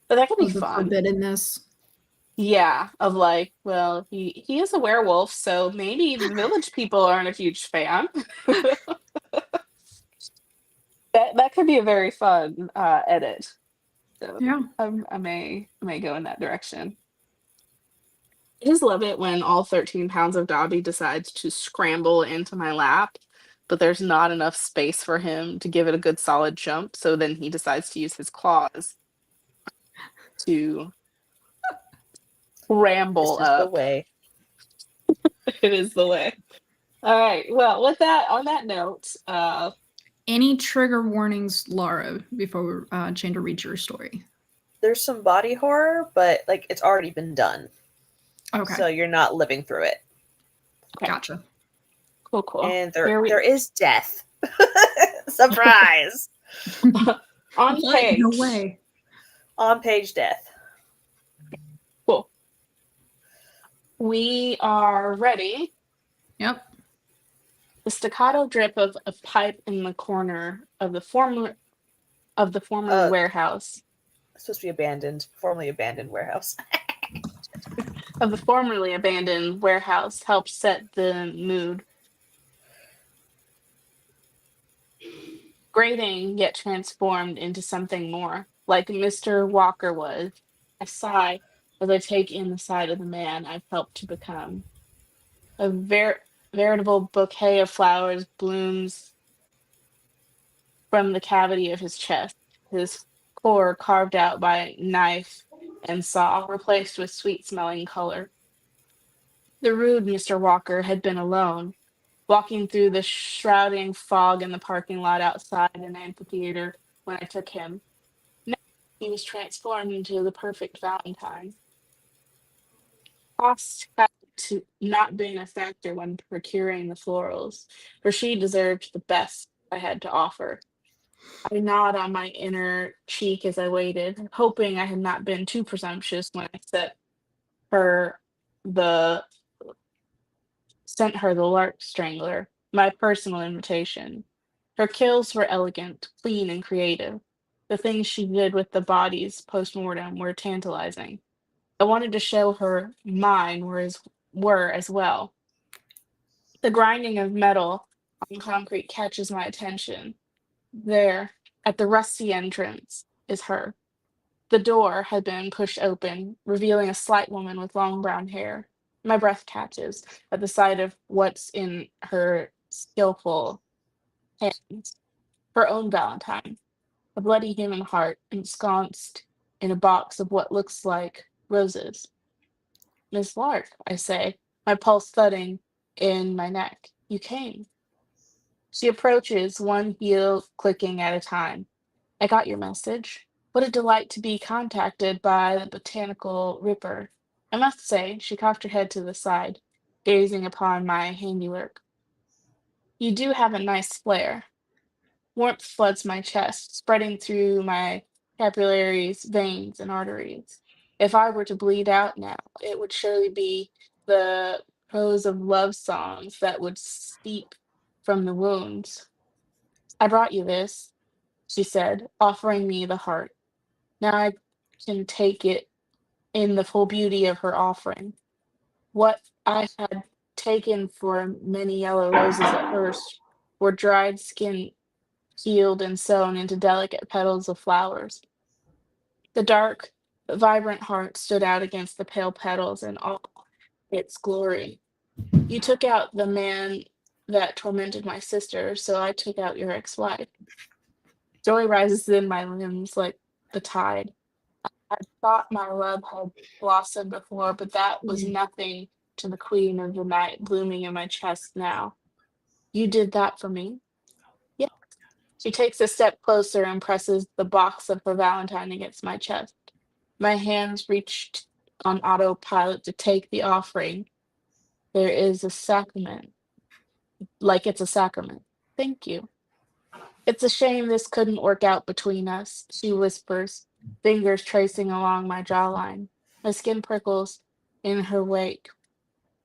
But that could be Of the fun. forbiddenness. Yeah, of like, well, he is a werewolf, so maybe the village people aren't a huge fan. That could be a very fun edit. So Yeah. I may go in that direction. I just love it when all 13 pounds of Dobby decides to scramble into my lap, but there's not enough space for him to give it a good solid jump. So then he decides to use his claws to ramble This is the up. way. It is the way. All right. Well, with that, on that note, Any trigger warnings, Laura, before Chandra reads your story? There's some body horror, but like it's already been done. Okay. So you're not living through it. okay. Gotcha. Cool. And Here we there is death. Surprise. on What? page. No way. On page death. Cool. We are ready. Yep. The staccato drip of a pipe in the corner of the former warehouse. It's supposed to be abandoned, formerly abandoned warehouse. Of the formerly abandoned warehouse helped set the mood. Grating yet transformed into something more, like Mr. Walker was. I sigh as I take in the side of the man I've helped to become. A veritable bouquet of flowers blooms from the cavity of his chest, his core carved out by knife and saw, replaced with sweet-smelling color. The rude Mr. Walker had been alone, walking through the shrouding fog in the parking lot outside an amphitheater when I took him. Now he was transformed into the perfect Valentine. Cost had to not been a factor when procuring the florals, for she deserved the best I had to offer. I gnawed on my inner cheek as I waited, hoping I had not been too presumptuous when I her the sent her the lark strangler, my personal invitation. Her kills were elegant, clean, and creative. The things she did with the bodies post-mortem were tantalizing. I wanted to show her mine were as well. The grinding of metal on concrete catches my attention. There, at the rusty entrance, is her. The door had been pushed open, revealing a slight woman with long brown hair. My breath catches at the sight of what's in her skillful hands. Her own Valentine, a bloody human heart ensconced in a box of what looks like roses. Miss Lark, I say, my pulse thudding in my neck. You came. She approaches, one heel clicking at a time. I got your message. What a delight to be contacted by the botanical ripper. I must say, she cocked her head to the side, gazing upon my handiwork. You do have a nice flair. Warmth floods my chest, spreading through my capillaries, veins, and arteries. If I were to bleed out now, it would surely be the prose of love songs that would seep from the wounds. I brought you this, she said, offering me the heart. Now I can take it in the full beauty of her offering. What I had taken for many yellow roses at first were dried skin healed and sewn into delicate petals of flowers. The dark, vibrant heart stood out against the pale petals in all its glory. You took out the man that tormented my sister, so I took out your ex-wife. Joy rises in my limbs like the tide. I thought my love had blossomed before, but that was nothing to the queen of the night blooming in my chest now. You did that for me? Yes. She takes a step closer and presses the box of her Valentine against my chest. My hands reached on autopilot to take the offering. There is a sacrament, like it's a sacrament. Thank you. It's a shame this couldn't work out between us, she whispers, fingers tracing along my jawline. My skin prickles in her wake,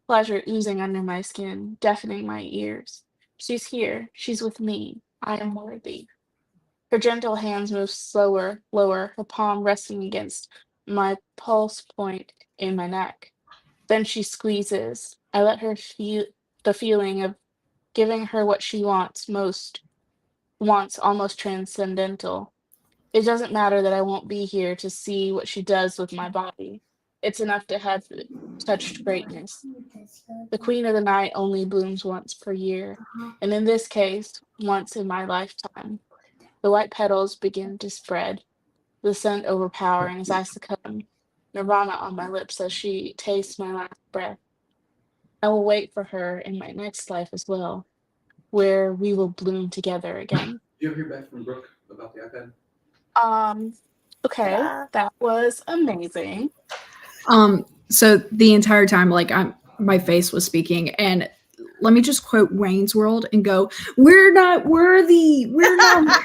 pleasure oozing under my skin, deafening my ears. She's here. She's with me. I am worthy. Her gentle hands move slower, lower, her palm resting against my pulse point in my neck. Then she squeezes. I let her feel the feeling of giving her what she wants almost transcendental. It doesn't matter that I won't be here to see what she does with my body. It's enough to have touched greatness. The queen of the night only blooms once per year, and in this case, once in my lifetime. The white petals begin to spread, the scent overpowering as I succumb. Nirvana on my lips as she tastes my last breath. I will wait for her in my next life as well, where we will bloom together again. Did you ever hear back from Brooke about the iPad? Okay, that was amazing. So the entire time, like my face was speaking, and let me just quote Wayne's World and go, "We're not worthy. We're not."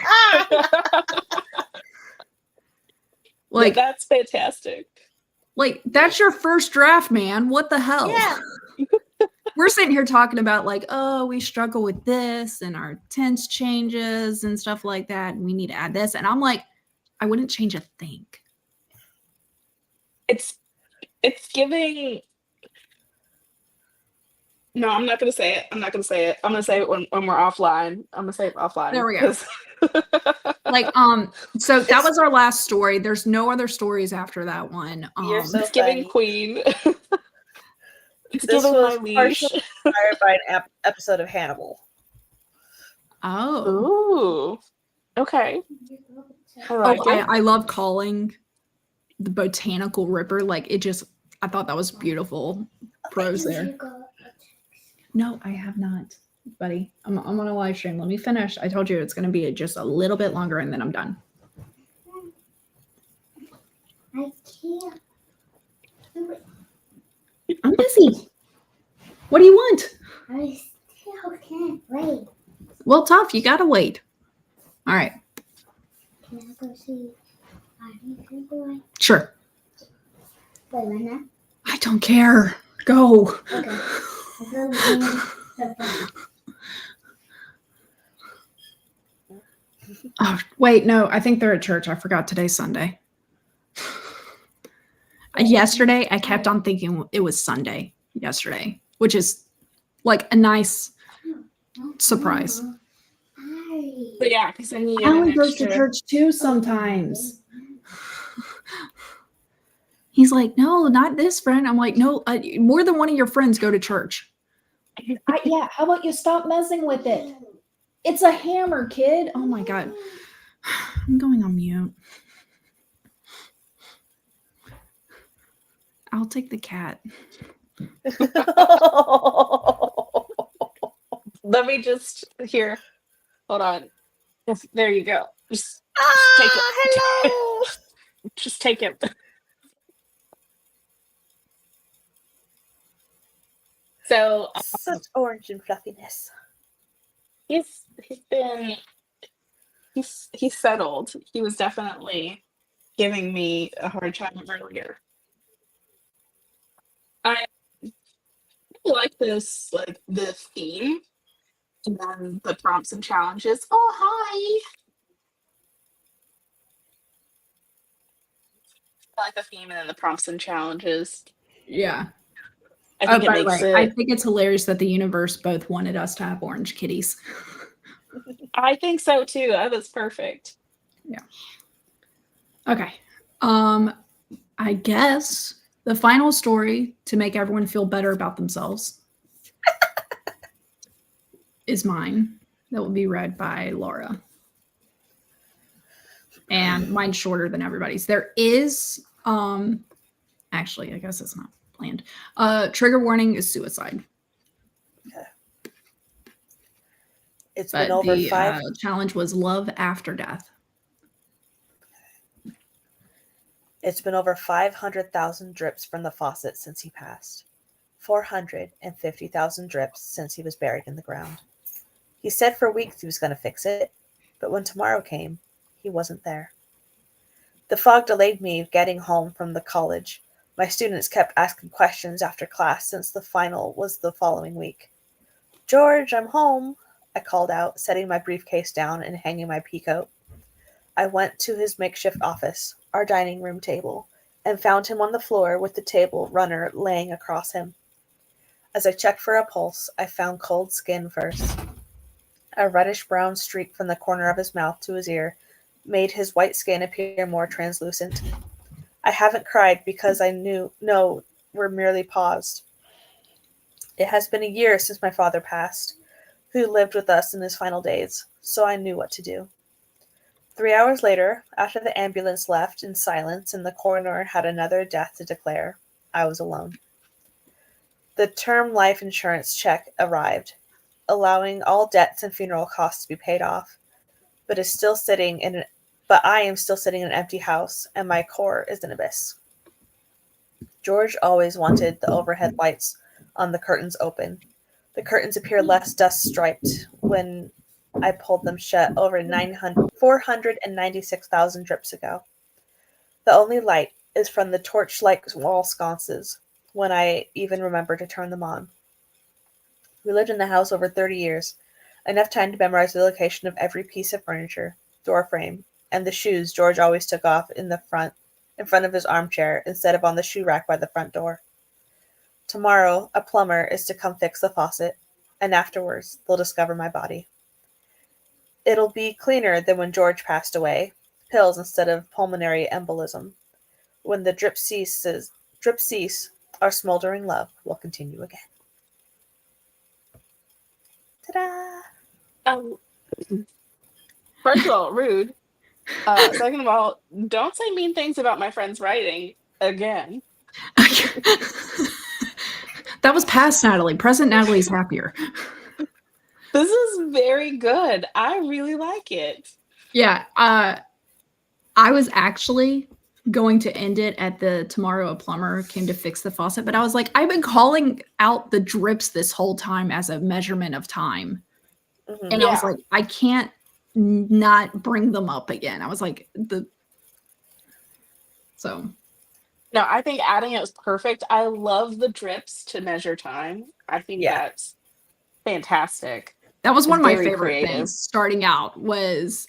Like that's fantastic. Like that's your first draft, man. What the hell? Yeah. We're sitting here talking about like, oh, we struggle with this and our tense changes and stuff like that, and we need to add this. And I'm like, I wouldn't change a thing. It's giving. No, I'm not gonna say it. I'm gonna say it when we're offline. I'm gonna say it offline. There we go. Like, so that was our last story. There's no other stories after that one. You're so It's giving funny. queen. It's This giving was my leash. partially inspired by an episode of Hannibal. Oh. Ooh. Okay. I like it. I love calling the botanical ripper. Like it just, I thought that was beautiful prose there. No, I have not, buddy. I'm on a live stream. Let me finish. I told you it's going to be just a little bit longer and then I'm done. I can't. I'm busy. What do you want? I still can't wait. Well, tough. You got to wait. All right. Can I go see Daddy boy? Sure. Wait, when now? I don't care. Go. Okay. I go bring the phone. Oh, wait. No, I think they're at church. I forgot today's Sunday. Yesterday, I kept on thinking it was Sunday yesterday, which is like a nice surprise. But yeah, because I need Alan an goes to extra. church too sometimes. He's like, no, not this friend. I'm like, no, more than one of your friends go to church. Yeah, how about you stop messing with it? It's a hammer, kid. Oh my God. I'm going on mute. I'll take the cat. Let me just here. Hold on. There you go. Just take it. Hello. Just take it. So Such orange and fluffiness. he's settled. He was definitely giving me a hard time earlier. I really like this, like the theme, and then the prompts and challenges. Oh, hi! I like the theme and then the prompts and challenges. Yeah. I think it by the makes way, it. I think it's hilarious that the universe both wanted us to have orange kitties. I think so too. That was perfect. Yeah. Okay. I guess the final story to make everyone feel better about themselves is mine. That will be read by Laura. And mine's shorter than everybody's. There is actually, I guess it's not planned. Trigger warning is suicide. It's But been over the 5. challenge was love after death. It's been over 500,000 drips from the faucet since he passed. 450,000 drips since he was buried in the ground. He said for weeks he was going to fix it, but when tomorrow came, he wasn't there. The fog delayed me getting home from the college. My students kept asking questions after class since the final was the following week. George, I'm home. I called out, setting my briefcase down and hanging my peacoat. I went to his makeshift office, our dining room table, and found him on the floor with the table runner laying across him. As I checked for a pulse, I found cold skin first. A reddish-brown streak from the corner of his mouth to his ear made his white skin appear more translucent. I haven't cried because I no, we're merely paused. It has been a year since my father passed, who lived with us in his final days, so I knew what to do. 3 hours later, after the ambulance left in silence and the coroner had another death to declare, I was alone. The term life insurance check arrived, allowing all debts and funeral costs to be paid off, but I am still sitting in an empty house, and my core is an abyss. George always wanted the overhead lights on the curtains open. The curtains appear less dust-striped when I pulled them shut over 496,000 drips ago. The only light is from the torch-like wall sconces, when I even remember to turn them on. We lived in the house over 30 years, enough time to memorize the location of every piece of furniture, door frame, and the shoes George always took off in front of his armchair instead of on the shoe rack by the front door. Tomorrow, a plumber is to come fix the faucet, and afterwards, they'll discover my body. It'll be cleaner than when George passed away, pills instead of pulmonary embolism. When the drips cease, our smoldering love will continue again. Ta-da! First of all, rude. Second of all, don't say mean things about my friend's writing again. That was past Natalie. Present Natalie's happier. This is very good. I really like it. Yeah, I was actually going to end it at the tomorrow a plumber came to fix the faucet, but I was like, I've been calling out the drips this whole time as a measurement of time. Mm-hmm. And I was like, I can't not bring them up again. I was like, so. No, I think adding it was perfect. I love the drips to measure time. I think that's fantastic. That was one of my Very favorite creative. things starting out was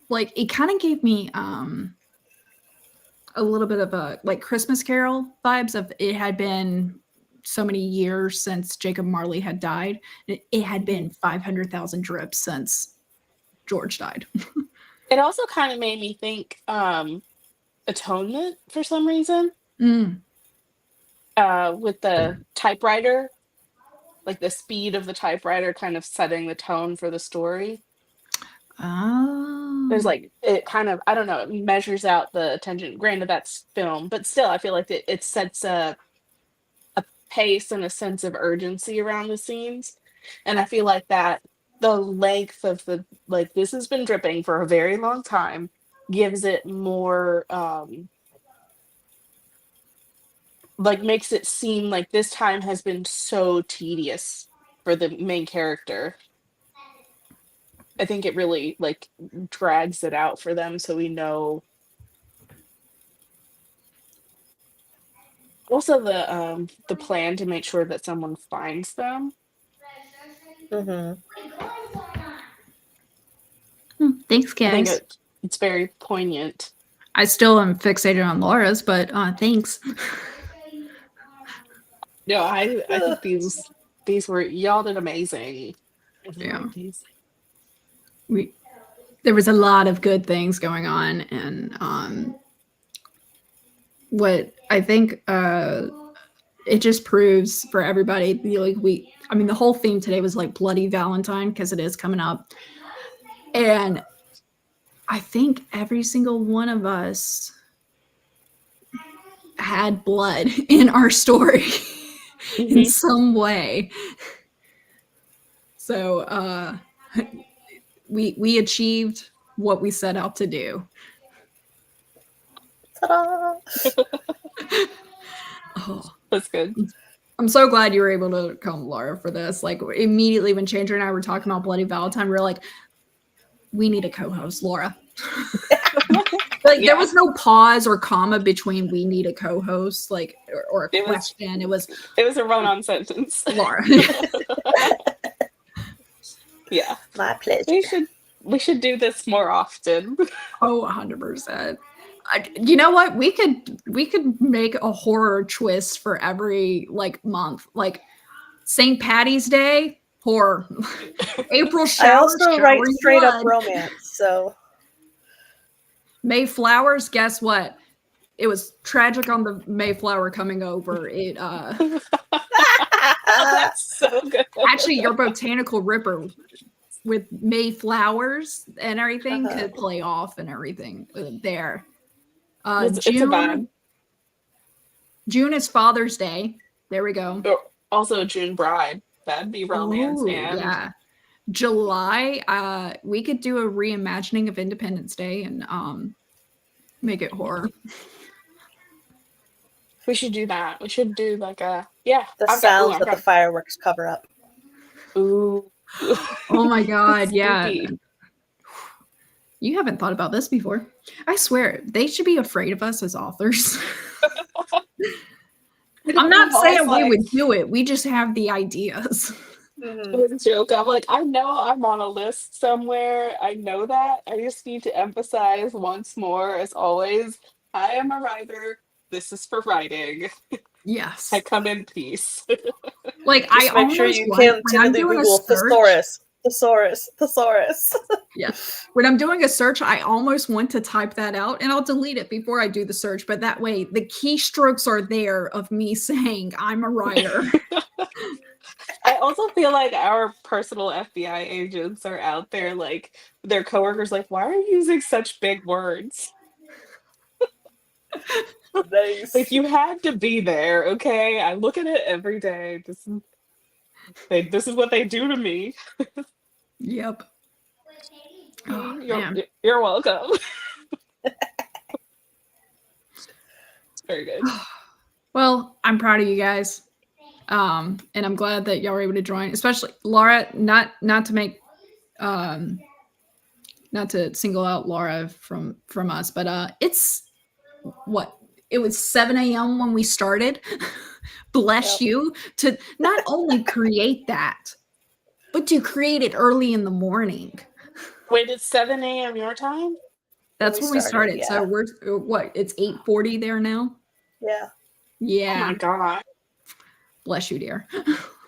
like it kind of gave me a little bit of a like Christmas Carol vibes of it had been so many years since Jacob Marley had died. It had been 500,000 drips since George died. It also kind of made me think atonement for some reason. With the typewriter, like the speed of the typewriter kind of setting the tone for the story. Oh. There's like, it kind of, I don't know, it measures out the attention. Granted, that's film, but still, I feel like it sets a pace and a sense of urgency around the scenes. And I feel like that the length of the, like, this has been dripping for a very long time, gives it more, like makes it seem like this time has been so tedious for the main character. I think it really like drags it out for them so we know. Also the plan to make sure that someone finds them. Mm-hmm. Thanks, I think guys. it's very poignant. I still am fixated on Laura's, but thanks. No, I think these were, y'all did amazing. Yeah. There was a lot of good things going on, and what I think it just proves for everybody, the whole theme today was like Bloody Valentine because it is coming up, and I think every single one of us had blood in our story in some way. So we achieved what we set out to do. Ta-da! Oh, That's good. I'm so glad you were able to come, Laura, for this. Like immediately when Chandra and I were talking about Bloody Valentine, we were like, we need a co-host, Laura. There was no pause or comma between we need a co-host, like or a question. It was a run-on sentence. Laura. Yeah. My pleasure. We should do this more often. Oh, 100%. You know what? We could make a horror twist for every like month. Like St. Patty's Day, horror. April I showers, also write showering straight up blood. romance, so Mayflowers, guess what? It was tragic on the Mayflower coming over. It That's so good. actually your botanical ripper with Mayflowers and everything could play off and everything there. It's a vibe. June is Father's Day. There we go. Also June Bride. That'd be romance. Ooh, And yeah. July, we could do a reimagining of Independence Day and make it horror. we should do that. We should do like a the sounds that the fireworks cover up. Ooh. Oh my god, yeah. Spooky. You haven't thought about this before. I swear, they should be afraid of us as authors. I'm not saying we would do it. We just have the ideas. It was a joke. I'm like, I know I'm on a list somewhere. I know that. I just need to emphasize once more, as always, I am a writer. This is for writing. Yes. I come in peace. Like Just make sure you can timidly Google thesaurus. Yeah. When I'm doing a search, I almost want to type that out and I'll delete it before I do the search. But that way the keystrokes are there of me saying I'm a writer. I also feel like our personal FBI agents are out there, like their coworkers, like, why are you using such big words? Nice. Like, you had to be there, okay? I look at it every day. This is what they do to me. Yep. Oh, man. You're welcome. It's very good. Well, I'm proud of you guys. And I'm glad that y'all were able to join, especially Laura, not to make not to single out Laura from us, but it's what it was 7 a.m. when we started. Bless you to not only create that, but to create it early in the morning. Wait, it's 7 a.m. your time? That's when we started. Yeah. So we're what? It's 8:40 there now. Yeah. Yeah. Oh my god. Bless you, dear.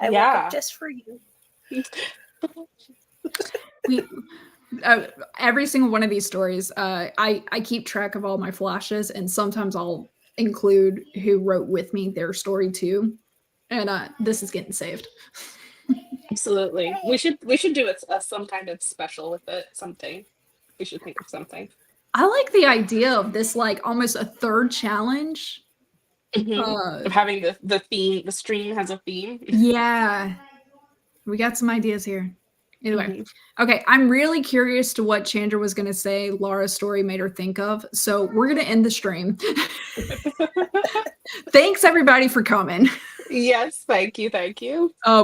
I woke up just for you. We every single one of these stories, I keep track of all my flashes, and sometimes I'll include who wrote with me their story too. And this is getting saved. Absolutely. We should do it some kind of special with it. Something. We should think of something. I like the idea of this, like almost a third challenge. Of having the theme, the stream has a theme. Yeah. We got some ideas here. Anyway, okay, I'm really curious to what Chandra was going to say Laura's story made her think of. So we're going to end the stream. Thanks, everybody, for coming. Yes, thank you.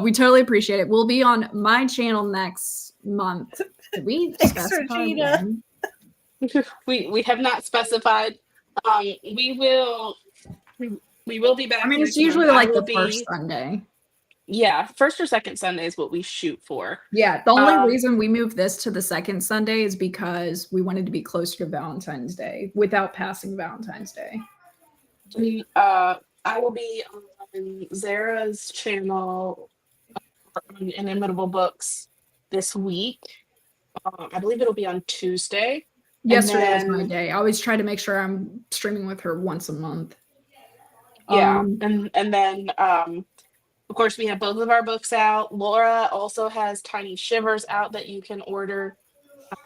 We totally appreciate it. We'll be on my channel next month. Did we specify when? We have not specified. We will be back. I mean, it's next usually month. like the first Sunday. Yeah, first or second Sunday is what we shoot for. Yeah, the only reason we moved this to the second Sunday is because we wanted to be closer to Valentine's Day without passing Valentine's Day. I will be on Zara's channel on Inimitable Books this week. I believe it'll be on Tuesday. Yesterday was my day. I always try to make sure I'm streaming with her once a month. Yeah, and then of course we have both of our books out. Laura also has Tiny Shivers out that you can order.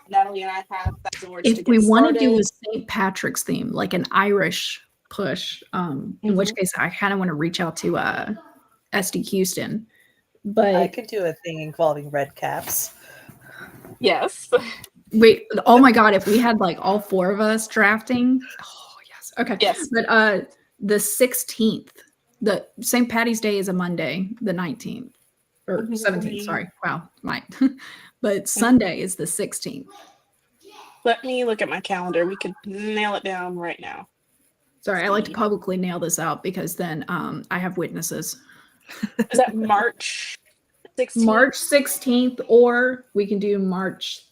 Natalie and I have that in order. If we want to do a St. Patrick's theme, like an Irish push, in which case I kind of want to reach out to SD Houston. But I could do a thing involving red caps. Yes. Wait, oh my god, if we had like all four of us drafting. Oh yes. Okay. Yes. But the 16th, the St. Patty's Day is a Monday, the 19th. Or 17th, sorry. Wow, might. But Sunday is the 16th. Let me look at my calendar. We could nail it down right now. Sorry, I like to publicly nail this out because then I have witnesses. Is that March 16th. March 16th, or we can do March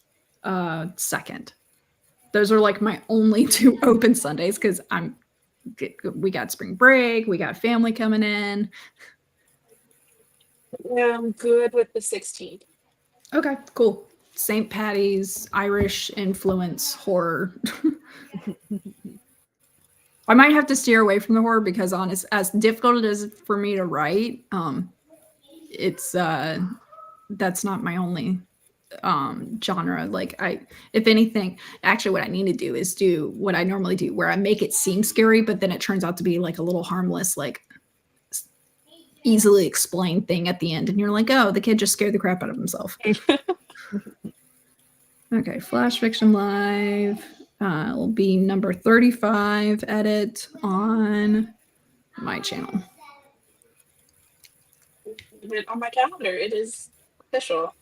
2nd. Those are like my only 2 open Sundays because we got spring break, we got family coming in. Yeah, I'm good with the 16th. Okay, cool. St. Patty's, Irish influence horror. I might have to steer away from the horror because as difficult it is for me to write, it's that's not my only genre. Like if anything, actually what I need to do is do what I normally do where I make it seem scary, but then it turns out to be like a little harmless, like easily explained thing at the end. And you're like, oh, the kid just scared the crap out of himself. Okay, Flash Fiction Live will be number 35 edit on my channel. On my calendar, it is official.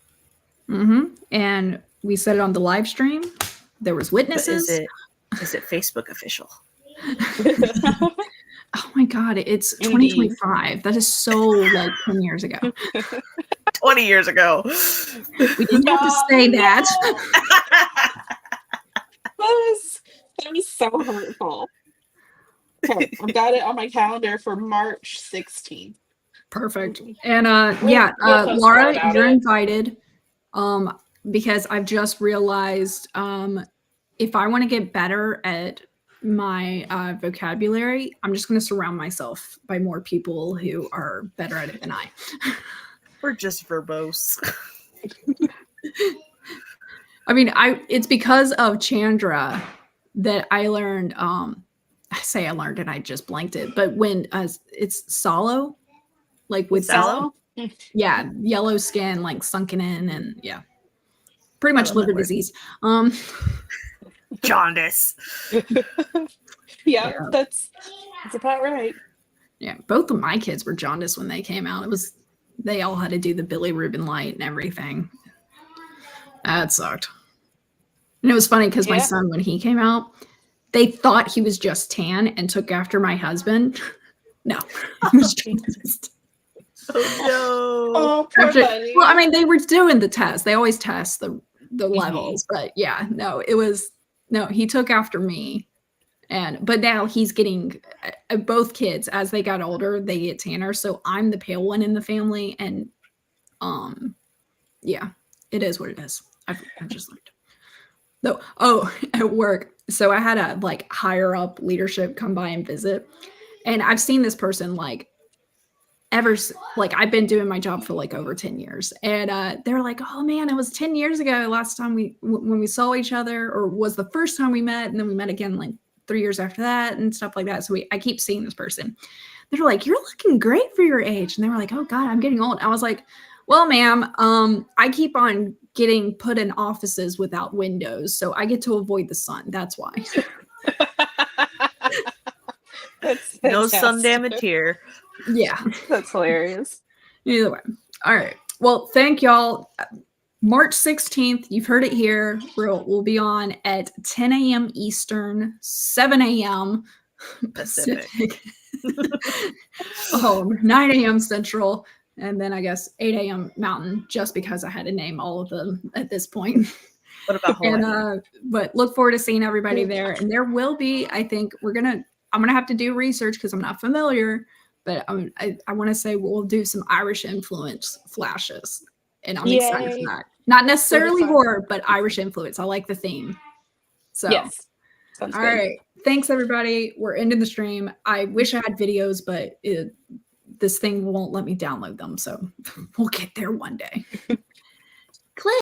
And we said it on the live stream. There was But witnesses. is it Facebook official? Oh my God, it's Indeed. 2025. That is so like 10 years ago. 20 years ago. We didn't have to say that. That was so hurtful. Okay, I've got it on my calendar for March 16th. Perfect. And We'll post more Laura, about you're it. invited. Because I've just realized if I want to get better at my vocabulary, I'm just going to surround myself by more people who are better at it than I. We're just verbose. I mean, it's because of Chandra that I learned. I say I learned and I just blanked it, but when it's Salo, like with Sallow? yeah, yellow skin, like sunken in, and yeah, pretty much love liver that word. disease. Jaundice. Yeah, that's about right. Yeah, both of my kids were jaundiced when they came out. They all had to do the Billy Rubin light and everything. That sucked. And it was funny because my son, when he came out, they thought he was just tan and took after my husband. No, he was jaundiced. Oh Oh, poor buddy. Well, I mean, they were doing the test. They always test the levels, but yeah, no, he took after me. But now he's getting both kids as they got older, they get tanner. So I'm the pale one in the family. And yeah, it is what it is. I've just learned. No, at work. So I had a like higher up leadership come by and visit. And I've seen this person like I've been doing my job for like over 10 years. And they're like, oh man, it was 10 years ago last time when we saw each other, or was the first time we met. And then we met again like 3 years after that and stuff like that. So I keep seeing this person. They're like, you're looking great for your age. And they were like, oh God, I'm getting old. I was like, well, ma'am, I keep on getting put in offices without windows. So I get to avoid the sun. That's why. That's no sun fantastic. damage here. Yeah. That's hilarious. Either way. All right. Well, thank y'all. March 16th, you've heard it here. We'll be on at 10 a.m. Eastern, 7 a.m. Pacific, 9 a.m. Central, and then I guess 8 a.m. Mountain, just because I had to name all of them at this point. What about Hawaii? But look forward to seeing everybody there. And there will be, I think I'm gonna have to do research because I'm not familiar, but I want to say we'll do some Irish influence flashes. And I'm excited for that. Not necessarily horror, but Irish influence. I like the theme. So, yes. Sounds all good. right. Thanks, everybody. We're ending the stream. I wish I had videos, but this thing won't let me download them. So we'll get there one day. Click.